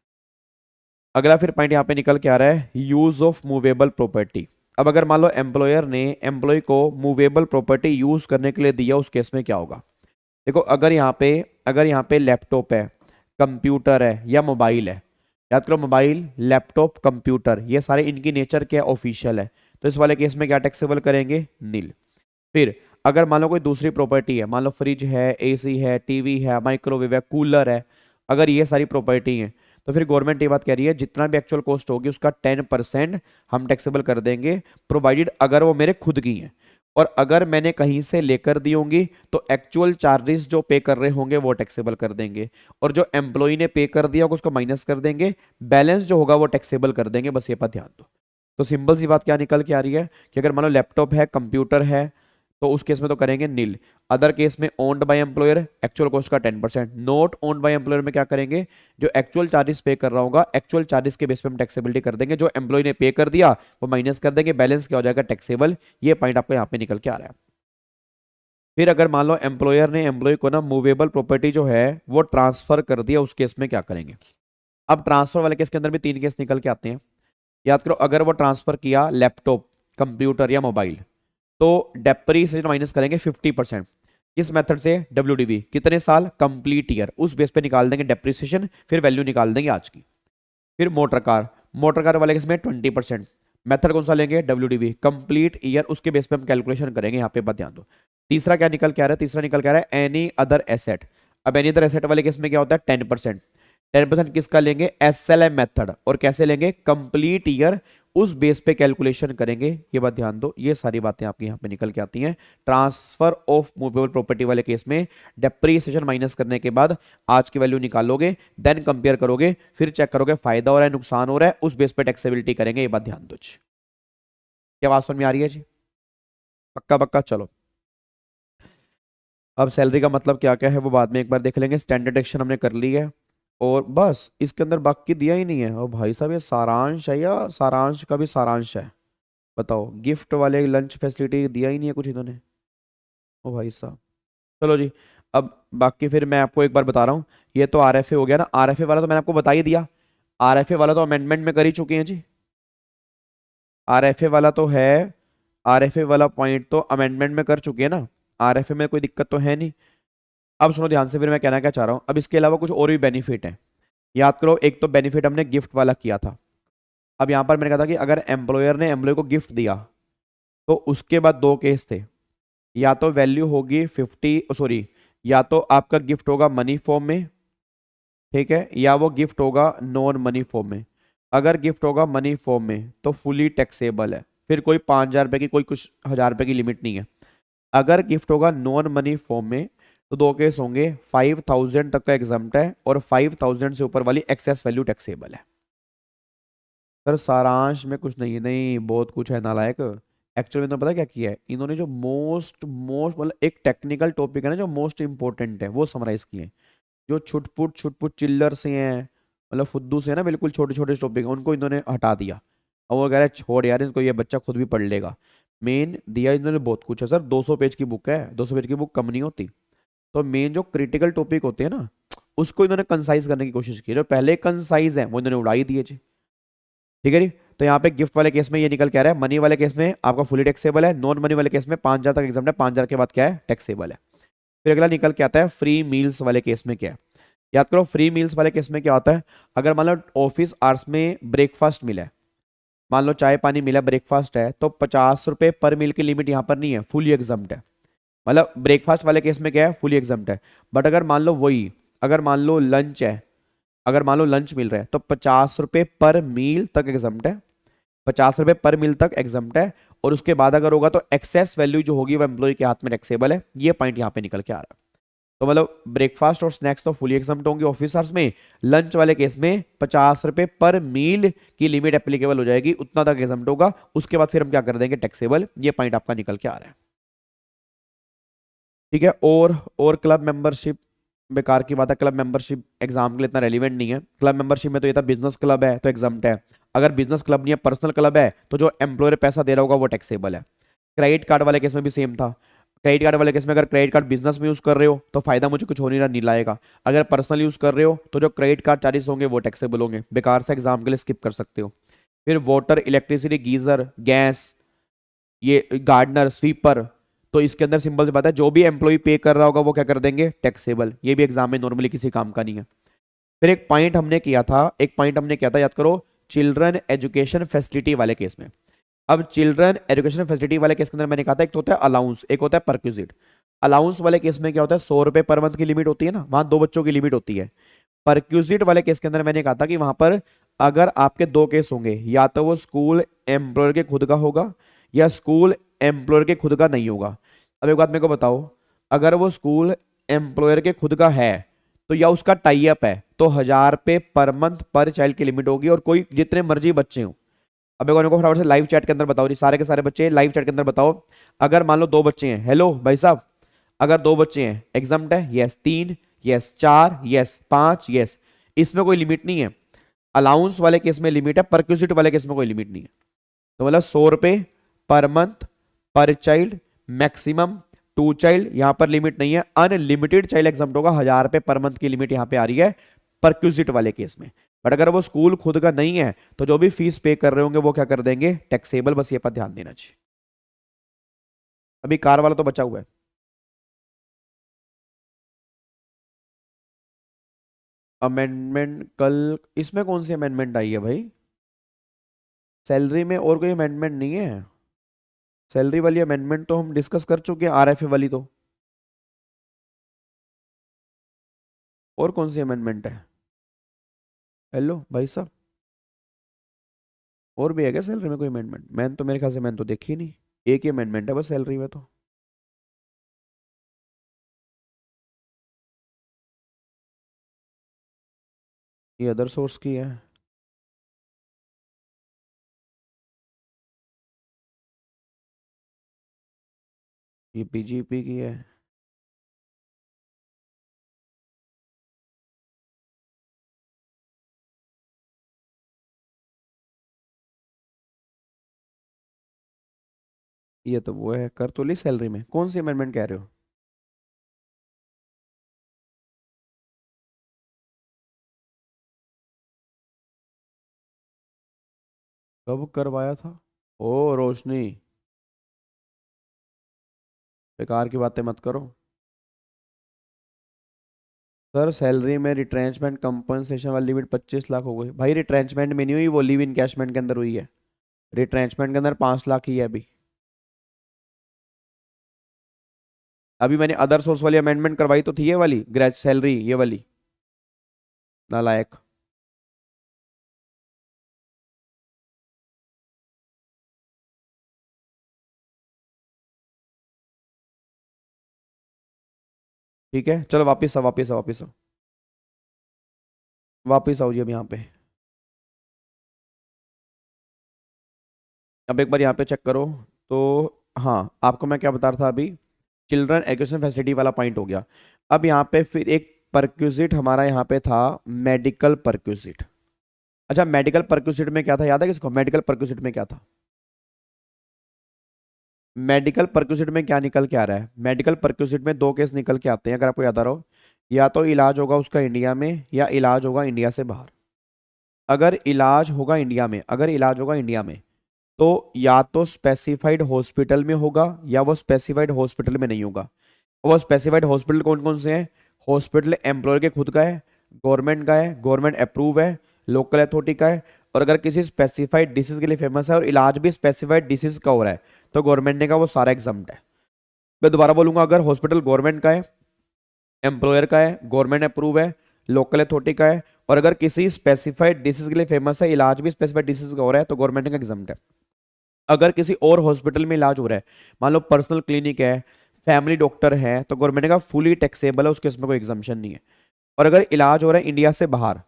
अगला फिर पॉइंट यहाँ पे निकल के आ रहा है यूज ऑफ मूवेबल प्रॉपर्टी। अब अगर मान लो एम्प्लॉयर ने एम्प्लॉय को मूवेबल प्रॉपर्टी यूज करने के लिए दिया, उस केस में क्या होगा। देखो अगर यहाँ पे लैपटॉप है, कंप्यूटर है या मोबाइल है, याद करो मोबाइल, लैपटॉप, कंप्यूटर, ये सारे इनकी नेचर क्या ऑफिशियल है, तो इस वाले केस में क्या टैक्सेबल करेंगे, नील। फिर अगर मान लो कोई दूसरी प्रॉपर्टी है, मान लो फ्रिज है, एसी है, टीवी है, माइक्रोवेव है, कूलर है, अगर ये सारी प्रॉपर्टी है तो फिर गवर्नमेंट ये बात कह रही है जितना भी एक्चुअल कॉस्ट होगी उसका 10% हम टैक्सेबल कर देंगे, प्रोवाइडेड अगर वो मेरे खुद की हैं। और अगर मैंने कहीं से लेकर दी होंगी तो एक्चुअल चार्जेस जो पे कर रहे होंगे वो टैक्सेबल कर देंगे, और जो एम्प्लॉय ने पे कर दिया होगा उसको माइनस कर देंगे, बैलेंस जो होगा वो टैक्सेबल कर देंगे। बस ये पर ध्यान दो। तो सिंपल सी बात क्या निकल के आ रही है कि अगर मान लो लैपटॉप है, कंप्यूटर है, तो उस केस में तो करेंगे नील। अदर केस में owned by employer, actual cost का 10%। नॉट ओन्ड बाय एम्प्लॉयर में क्या करेंगे, जो एक्चुअल चार्जेस पे कर रहा होगा एक्चुअल चार्जेस के बेस पे हम टैक्सेबिलिटी कर देंगे, जो एम्प्लॉय ने पे कर दिया वो माइनस कर देंगे, बैलेंस क्या हो जाएगा, टैक्सेबल। ये पॉइंट आपको यहाँ पे निकल के आ रहा है। फिर अगर मान लो एम्प्लॉयर ने एम्प्लॉय को ना मूवेबल प्रॉपर्टी जो है वो ट्रांसफर कर दिया, उस केस में क्या करेंगे। अब ट्रांसफर वाले केस के अंदर भी 3 केस निकल के आते हैं। याद करो, अगर वो ट्रांसफर किया लैपटॉप, कंप्यूटर या मोबाइल, तो डेप्रीसिएशन माइनस करेंगे 50%। किस मेथड से, डब्ल्यूडीवी, कितने साल, कंप्लीट ईयर, उस बेस पे निकाल देंगे डेप्रीसिएशन, फिर वैल्यू निकाल देंगे आज की। फिर मोटर कार वाले केस में 20%। मेथड कौन सा लेंगे, डब्ल्यूडीवी, कंप्लीट ईयर, उसके बेस पे हम कैलकुलेशन करेंगे। यहाँ पे बात ध्यान दो। तीसरा क्या निकल के आ रहा है, तीसरा निकल के आ रहा है एनी अदर एसेट। अब एनी अदर एसेट वाले केस में क्या होता है, 10%। 10% किसका लेंगे, एसएलएम मेथड, और कैसे लेंगे, कंप्लीट ईयर, उस बेस पे कैलकुलेशन करेंगे। ये बात ध्यान दो, ये सारी बातें आपकी यहाँ पे निकल के आती हैं। ट्रांसफर ऑफ मूवेबल प्रॉपर्टी वाले केस में डेप्रीसिएशन माइनस करने के बाद आज की वैल्यू निकालोगे, देन कंपेयर करोगे, फिर चेक करोगे फायदा हो रहा है नुकसान हो रहा है, उस बेस पे टैक्सेबिलिटी करेंगे। ये बात ध्यान दो जी। क्या बात समझ में आ रही है जी, पक्का पक्का। चलो अब सैलरी का मतलब क्या क्या है वो बाद में एक बार देख लेंगे। स्टैंडर्ड एक्शन हमने कर ली है और बस इसके अंदर बाकी दिया ही नहीं है। और भाई साहब ये सारांश है या सारांश का भी सारांश है, बताओ। गिफ्ट वाले लंच फैसिलिटी दिया ही नहीं है कुछ इन्होंने, ओ भाई साहब। चलो जी, अब बाकी फिर मैं आपको एक बार बता रहा हूँ। ये तो आरएफए हो गया ना, आरएफए वाला तो मैंने आपको बता ही दिया। आरएफए वाला तो अमेंडमेंट में कर ही चुके हैं जी। आरएफए वाला तो है, आरएफए वाला पॉइंट तो अमेंडमेंट में कर चुके हैं ना, आरएफए में कोई दिक्कत तो है नहीं। अब सुनो ध्यान से, फिर मैं कहना क्या चाह रहा हूँ। अब इसके अलावा कुछ और भी बेनिफिट है, याद करो। एक तो बेनिफिट हमने गिफ्ट वाला किया था। अब यहां पर मैंने कहा था कि अगर एम्प्लॉयर ने एम्प्लॉय को गिफ्ट दिया तो उसके बाद 2 केस थे, या तो वैल्यू होगी 50, सॉरी, या तो आपका गिफ्ट होगा मनी फॉर्म में, ठीक है, या वो गिफ्ट होगा नॉन मनी फॉर्म में। अगर गिफ्ट होगा मनी फॉर्म में तो फुली टैक्सेबल है, फिर कोई 5,000 रुपये की, कोई कुछ 1,000 रुपये की लिमिट नहीं है। अगर गिफ्ट होगा नॉन मनी फॉर्म में तो दो केस होंगे, 5,000 तक का एग्जाम्प्ट है और 5,000 से ऊपर वाली एक्सेस वैल्यू टैक्सेबल है। सर सारांश में कुछ नहीं है, नहीं बहुत कुछ है नालायक। एक्चुअली में तो पता क्या किया है इन्होंने, जो मोस्ट मोस्ट मतलब एक टेक्निकल टॉपिक है ना जो मोस्ट इंपॉर्टेंट है वो समराइज किए हैं। जो छुटपुट चिल्लर से हैं, मतलब फुद्दू से है ना, बिल्कुल छोटे छोटे टॉपिक है, उनको इन्होंने हटा दिया। और वो कह रहा है छोड़ यार इसको, ये बच्चा खुद भी पढ़ लेगा। मेन दिया इन्होंने बहुत कुछ है सर, 200 पेज की बुक है, 200 पेज की बुक कम नहीं होती। तो मेन जो क्रिटिकल टॉपिक होते हैं ना उसको इन्होंने कंसाइज करने की कोशिश की, जो पहले कंसाइज है वो इन्होंने उड़ाई दिए जी। ठीक है जी। तो यहाँ पे गिफ्ट वाले केस में ये निकल के आ रहा है, मनी वाले केस में आपका फुली टैक्सेबल है, नॉन मनी वाले केस में 5,000 तक एग्जाम है, 5,000 के बाद क्या है टैक्सेबल है। फिर अगला निकल के आता है फ्री मील्स वाले केस में क्या है। याद करो फ्री मील्स वाले केस में क्या होता है, अगर मान लो ऑफिस आवर्स में ब्रेकफास्ट मिला है, मान लो चाय पानी मिला, ब्रेकफास्ट है, तो 50 रुपये पर मील की लिमिट यहाँ पर नहीं है, फुली एग्जाम्प्ट है। मतलब ब्रेकफास्ट वाले केस में क्या है, फुली एग्जाम्प्ट है। बट अगर मान लो वही, अगर मान लो लंच है, अगर मान लो लंच मिल रहा है तो 50 रुपये पर मील तक एग्जाम्प्ट है, 50 रुपये पर मील तक एग्जाम्प्ट है। और उसके बाद अगर होगा तो एक्सेस वैल्यू जो होगी वो एम्प्लॉय के हाथ में टैक्सेबल है। ये पॉइंट यहाँ पे निकल के आ रहा है। तो मतलब ब्रेकफास्ट और स्नैक्स तो फुली एग्जाम्प्ट होंगे ऑफिस आवर्स में, लंच वाले केस में 50 रुपये पर मील की लिमिट एप्लीकेबल हो जाएगी, उतना तक एग्जाम्प्ट होगा। उसके बाद फिर हम क्या कर देंगे टैक्सेबल। ये पॉइंट आपका निकल के आ रहा है। ठीक है। और क्लब मेंबरशिप बेकार की बात है, क्लब मेंबरशिप एग्जाम के लिए इतना रेलिवेंट नहीं है। क्लब मेंबरशिप में तो ये था बिजनेस क्लब है तो एग्जाम्प्ट है, अगर बिजनेस क्लब नहीं है पर्सनल क्लब है तो जो एम्प्लॉयर पैसा दे रहा होगा वो टैक्सेबल है। क्रेडिट कार्ड वाले केस में भी सेम था। क्रेडिट कार्ड वाले केस में अगर क्रेडिट कार्ड बिजनेस में यूज कर रहे हो तो फायदा मुझे कुछ हो नहीं रहा, नहीं लाएगा। अगर पर्सनल यूज कर रहे हो तो जो क्रेडिट कार्ड चार्जेस होंगे वो टैक्सेबल होंगे। बेकार से एग्जाम के लिए स्किप कर सकते हो। फिर वाटर, इलेक्ट्रिसिटी, गीजर, गैस, ये गार्डनर, स्वीपर, तो इसके अंदर सिंपल सी बात है जो भी एम्प्लॉय पे कर रहा होगा वो क्या कर देंगे टैक्सेबल। ये भी एग्जाम में नॉर्मली किसी काम का नहीं है। फिर एक पॉइंट हमने किया था याद करो, चिल्ड्रन एजुकेशन फैसिलिटी वाले केस में। अब चिल्ड्रन एजुकेशन फैसिलिटी वाले केस के अंदर मैंने कहा था एक तो होता है अलाउंस, एक होता है परक्यूजिट। अलाउंस वाले केस में क्या होता है, 100 रुपये पर मंथ की लिमिट होती है ना, वहां 2 बच्चों की लिमिट होती है। परक्यूजिट वाले केस के अंदर मैंने कहा था कि वहां पर अगर आपके 2 केस होंगे, या तो वो स्कूल एम्प्लॉयर के खुद का होगा या स्कूल एम्प्लॉयर के खुद का नहीं होगा। अब एक बात मेरे को बताओ, अगर वो स्कूल एम्प्लॉयर के खुद का है तो या उसका टाई अप है तो 1,000 रुपये पर मंथ पर चाइल्ड की लिमिट होगी, और कोई जितने मर्जी बच्चे हो। अब एक को फटाफट से लाइव चैट के अंदर बताओ, सारे के सारे बच्चे लाइव चैट के अंदर बताओ। अगर मान लो 2 बच्चे हैं, हेलो भाई साहब, अगर 2 बच्चे हैं एग्जाम्प्ट है, यस 3, यस 4, यस 5, यस, इसमें कोई लिमिट नहीं है। अलाउंस वाले केस में लिमिट है, परक्यूजिट वाले केस में कोई लिमिट नहीं है। तो मतलब 100 रुपये पर मंथ पर चाइल्ड, मैक्सिमम 2 चाइल्ड, यहां पर लिमिट नहीं है। अनलिमिटेड चाइल्ड एग्जाम्प्ट होगा, 1,000 रुपये पर मंथ की लिमिट यहां पे आ रही है परक्यूजिट वाले केस में। बट अगर वो स्कूल खुद का नहीं है तो जो भी फीस पे कर रहे होंगे वो क्या कर देंगे टैक्सेबल। बस ये पर ध्यान देना चाहिए। अभी कार वाला तो बचा हुआ है। अमेंडमेंट कल, इसमें कौन सी अमेंडमेंट आई है भाई? सैलरी में और कोई अमेंडमेंट नहीं है। सैलरी वाली अमेंडमेंट तो हम डिस्कस कर चुके हैं, आरएफए वाली तो। और कौन सी अमेंडमेंट है? हेलो भाई साहब, और भी है क्या सैलरी में कोई अमेंडमेंट? मैंने तो, मेरे ख्याल से मैंने तो देखी नहीं। एक ही अमेंडमेंट है बस सैलरी में तो। ये अदर सोर्स की है। ये पीजीपी की है। ये तो वो है कर तो ली सैलरी में, कौन सी अमेंडमेंट कह रहे हो? कब करवाया था? ओ रोशनी, बेकार की बातें मत करो। सर सैलरी में रिट्रेंचमेंट कंपनसेशन वाली लिमिट 25 लाख हो गई भाई। रिट्रेंचमेंट में नहीं हुई, वो लीव इनकैशमेंट के अंदर हुई है। रिट्रेंचमेंट के अंदर 5 लाख ही है अभी। अभी मैंने अदर सोर्स वाली अमेंडमेंट करवाई तो थी, ये वाली ग्रेज सैलरी, ये वाली। नालायक। ठीक है, चलो वापिस आओ, वापिस आओ, वापिस आओ, वापिस आओ जी। अब यहाँ पे, अब एक बार यहाँ पे चेक करो। तो हाँ, आपको मैं क्या बता रहा था अभी, चिल्ड्रन एजुकेशन फैसिलिटी वाला पॉइंट हो गया। अब यहाँ पे फिर एक परक्यूजिट हमारा यहाँ पे था, मेडिकल परक्यूजिट। अच्छा, मेडिकल परक्यूजिट में क्या था, याद है किसको? मेडिकल परक्यूजिट में क्या था? मेडिकल परक्यूजिट में क्या निकल के आ रहा है? मेडिकल परक्यूजिट में दो केस निकल के आते हैं, अगर आपको याद आ रहा हो। या तो इलाज होगा उसका इंडिया में, या इलाज होगा इंडिया से बाहर। अगर इलाज होगा इंडिया में, अगर इलाज होगा इंडिया में, तो या तो स्पेसिफाइड हॉस्पिटल में होगा, या वो स्पेसिफाइड हॉस्पिटल में नहीं होगा। वो स्पेसिफाइड हॉस्पिटल कौन कौन से हैं? हॉस्पिटल एम्प्लॉयर के खुद का है, गवर्नमेंट का है, गवर्नमेंट अप्रूव है, लोकल अथॉरिटी का है। और अगर किसी स्पेसिफाइड डिसीज के लिए फेमस है और इलाज भी स्पेसिफाइड डिसीज का हो रहा है, तो गवर्नमेंट ने का वो सारा एग्जाम्प्ट है। मैं दोबारा बोलूंगा, अगर हॉस्पिटल गवर्नमेंट का है, एम्प्लॉयर का है, गवर्नमेंट अप्रूव है, लोकल अथॉरिटी का है, और अगर किसी स्पेसिफाइड डिसीज के लिए फेमस है, इलाज भी स्पेसिफाइड डिसीज का हो रहा है, तो गवर्नमेंट का एग्जाम्प्ट है। अगर किसी और हॉस्पिटल में इलाज हो रहा है, मान लो पर्सनल क्लिनिक है, फैमिली डॉक्टर है, तो गवर्नमेंट का फुली टैक्सेबल है, उसके इसमें कोई एग्जाम्पशन नहीं है। और अगर इलाज हो रहा है इंडिया से बाहर,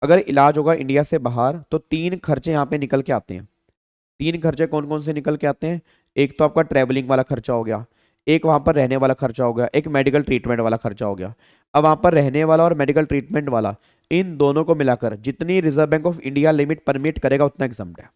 अगर इलाज होगा इंडिया से बाहर, तो तीन खर्चे यहाँ पे निकल के आते हैं। तीन खर्चे कौन कौन से निकल के आते हैं? एक तो आपका ट्रैवलिंग वाला खर्चा हो गया, एक वहां पर रहने वाला खर्चा हो गया, एक मेडिकल ट्रीटमेंट वाला खर्चा हो गया। अब वहां पर रहने वाला और मेडिकल ट्रीटमेंट वाला, इन दोनों को मिलाकर जितनी reserve bank of India limit permit करेगा उतना एग्जाम्प्ट है।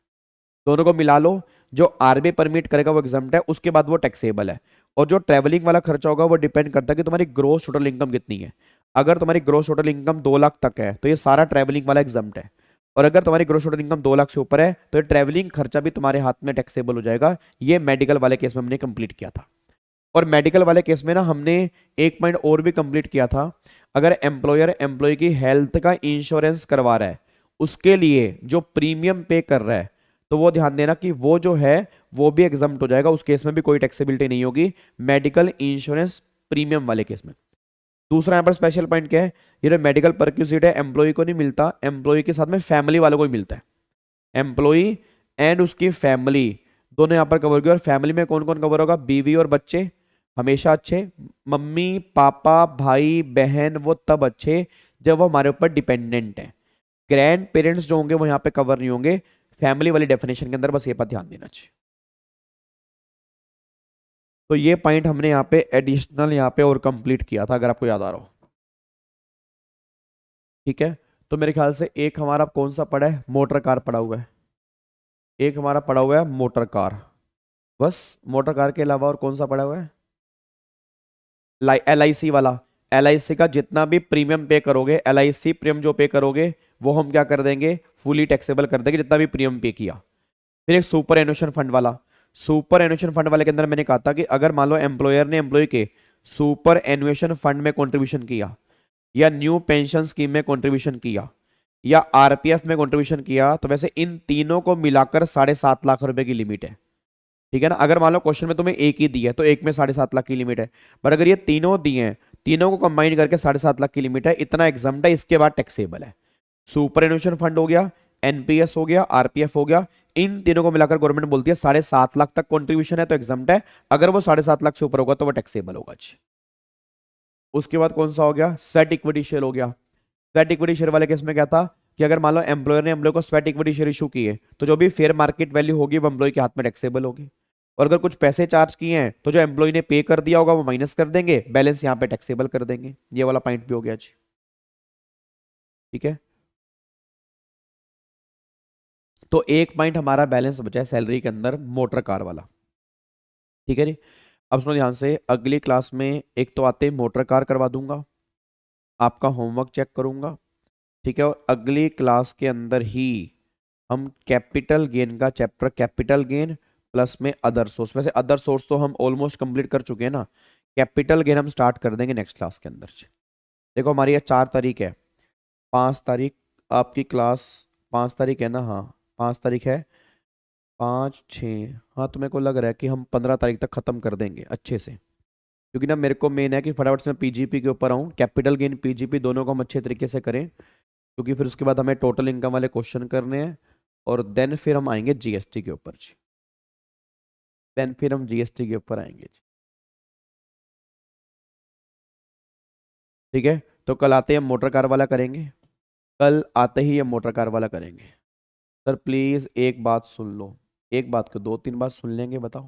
दोनों को मिला लो, जो आरबीआई परमिट करेगा वो एग्जाम्प्ट है, उसके बाद वो टैक्सेबल है। और जो ट्रैवलिंग वाला खर्चा होगा वो डिपेंड करता है कि तुम्हारी ग्रोस टोटल इनकम कितनी है। अगर तुम्हारी ग्रोस टोटल इनकम 2 लाख तक है, तो ये सारा ट्रैवलिंग वाला एग्जाम्प्ट है। और अगर तुम्हारी ग्रोस टोटल इनकम 2 लाख से ऊपर है, तो ये ट्रैवलिंग खर्चा भी तुम्हारे हाथ में टैक्सेबल हो जाएगा। ये मेडिकल वाले केस में हमने कंप्लीट किया था। और मेडिकल वाले केस में ना हमने एक पॉइंट और भी कंप्लीट किया था। अगर एम्प्लॉयर एम्प्लॉय की हेल्थ का इंश्योरेंस करवा रहा है, उसके लिए जो प्रीमियम पे कर रहा है, तो वो ध्यान देना कि वो जो है वो भी एग्जम्प्ट हो जाएगा। उस केस में भी कोई टैक्सेबिलिटी नहीं होगी, मेडिकल इंश्योरेंस प्रीमियम वाले केस में। दूसरा यहाँ पर स्पेशल पॉइंट क्या है, ये जो मेडिकल परक्यूजिट है एम्प्लॉय को नहीं मिलता, एम्प्लॉय के साथ में फैमिली वालों को ही मिलता है। एम्प्लॉय एंड उसकी फैमिली दोनों यहाँ पर कवर होगी। और फैमिली में कौन कौन कवर होगा? बीवी और बच्चे हमेशा अच्छे, मम्मी पापा भाई बहन वो तब अच्छे जब वो हमारे ऊपर डिपेंडेंट है। ग्रैंड पेरेंट्स जो होंगे वो यहाँ पे कवर नहीं होंगे फैमिली वाली डेफिनेशन के अंदर, बस ये पर ध्यान देना चाहिए। तो ये पॉइंट हमने यहाँ पे एडिशनल यहाँ पे और कंप्लीट किया था, अगर आपको याद आ रहा हो। ठीक है, तो मेरे ख्याल से एक हमारा कौन सा पड़ा है? मोटर कार पड़ा हुआ है। एक हमारा पड़ा हुआ है मोटर कार। बस मोटर कार के अलावा और कौन सा पड़ा हुआ है? LIC वाला। LIC का जितना भी प्रीमियम पे करोगे, LIC प्रीमियम जो पे करोगे, वो हम क्या कर देंगे? फुली टैक्सेबल कर देंगे, जितना भी प्रीमियम पे किया। फिर एक सुपर एनुएशन फंड वाला। सुपर एनुएशन फंड वाले के अंदर मैंने कहा था कि अगर मान लो एम्प्लॉयर ने एम्प्लॉय के सुपर एनुएशन फंड में कंट्रीब्यूशन किया, या न्यू पेंशन स्कीम में कंट्रीब्यूशन किया, या RPF में कंट्रीब्यूशन किया, तो वैसे इन तीनों को मिलाकर 7.5 लाख रुपए की लिमिट है। ठीक है ना? अगर मान लो क्वेश्चन में तुम्हें एक ही दी है, तो एक में 7.5 लाख की लिमिट है। बट अगर ये तीनों दिए हैं, तीनों को कंबाइन करके 7.5 लाख की लिमिट है, इतना एग्जाम्प्ट है, इसके बाद टैक्सेबल है। सुपर एनुएशन फंड हो गया, NPS हो गया, RPF हो गया, इन तीनों को मिलाकर गवर्नमेंट बोलती है 7.5 लाख तक कंट्रीब्यूशन है तो एग्जाम्प्ट है। अगर वो 7.5 लाख से ऊपर होगा तो वो टैक्सेबल होगा। उसके बाद कौन सा हो गया? स्वेट इक्विटी शेयर हो गया। स्वेट इक्विटी शेयर वाले केस में क्या था कि अगर मान लो एम्प्लॉयर ने एम्प्लॉय को स्वेट इक्विटी शेयर इशू किए, तो जो भी फेयर मार्केट वैल्यू होगी वो एम्प्लॉय के हाथ में टैक्सेबल होगी। और अगर कुछ पैसे चार्ज किए हैं, तो जो एम्प्लॉय ने पे कर दिया होगा वो माइनस कर देंगे, बैलेंस यहाँ पे टैक्सेबल कर देंगे। ये वाला पॉइंट भी हो गया जी। ठीक है, तो एक पॉइंट हमारा बैलेंस बचा है सैलरी के अंदर, मोटर कार वाला। ठीक है जी, अब सुनो ध्यान से, अगली क्लास में एक तो आते मोटर कार करवा दूंगा, आपका होमवर्क चेक करूंगा। ठीक है, और अगली क्लास के अंदर ही हम कैपिटल गेन का चैप्टर, कैपिटल गेन प्लस में अदर सोर्स, वैसे अदर सोर्स तो हम ऑलमोस्ट कंप्लीट कर चुके हैं ना, कैपिटल गेन हम स्टार्ट कर देंगे नेक्स्ट क्लास के अंदर से। देखो हमारी ये 4 तारीख है, 5 तारीख आपकी क्लास, 5 तारीख है ना? हाँ 5 तारीख है, 5, 6, हाँ तो मेरे को लग रहा है कि हम 15 तारीख तक ख़त्म कर देंगे अच्छे से। क्योंकि ना मेरे को मेन है कि फटाफट से मैं PGP के ऊपर आऊँ, कैपिटल गेन PGP दोनों को हम अच्छे तरीके से करें। क्योंकि फिर उसके बाद हमें टोटल इनकम वाले क्वेश्चन करने हैं और देन फिर हम आएंगे जीएसटी के ऊपर जी। देन फिर हम जीएसटी के ऊपर आएंगे जी। ठीक है, तो कल आते ही हम मोटर कार वाला करेंगे। कल आते ही हम मोटर कार वाला करेंगे। सर प्लीज एक बात सुन लो, एक बात को दो तीन बात सुन लेंगे, बताओ।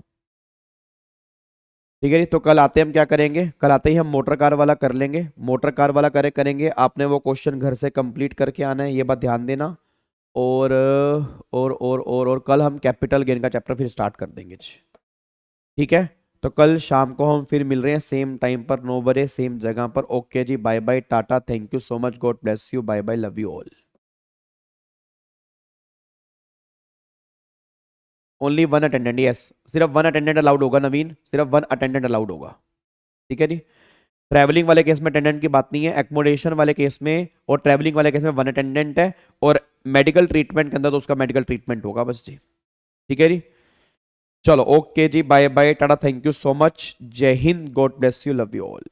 ठीक है जी, तो कल आते हम क्या करेंगे, कल आते ही हम मोटर कार वाला कर लेंगे। मोटर कार वाला करेंगे, आपने वो क्वेश्चन घर से कंप्लीट करके आना है, ये बात ध्यान देना। और कल हम कैपिटल गेन का चैप्टर फिर स्टार्ट कर देंगे जी। ठीक है, तो कल शाम को हम फिर मिल रहे हैं सेम टाइम पर 9 बजे सेम जगह पर। ओके जी, bye bye, Tata, thank you so much, God bless you, bye bye, love you all. Only one attendant, yes, सिर्फ वन अटेंडेंट अलाउड होगा नवीन, सिर्फ वन अटेंडेंट अलाउड होगा। ठीक है जी, ट्रैवलिंग वाले केस में अटेंडेंट की बात नहीं है, एकोमोडेशन वाले केस में और ट्रैवलिंग वाले केस में वन अटेंडेंट है, और मेडिकल ट्रीटमेंट के अंदर तो उसका मेडिकल ट्रीटमेंट होगा बस जी। ठीक है जी, चलो ओके जी, bye bye, Tata, thank you so much, Jai Hind, God bless you, love you all.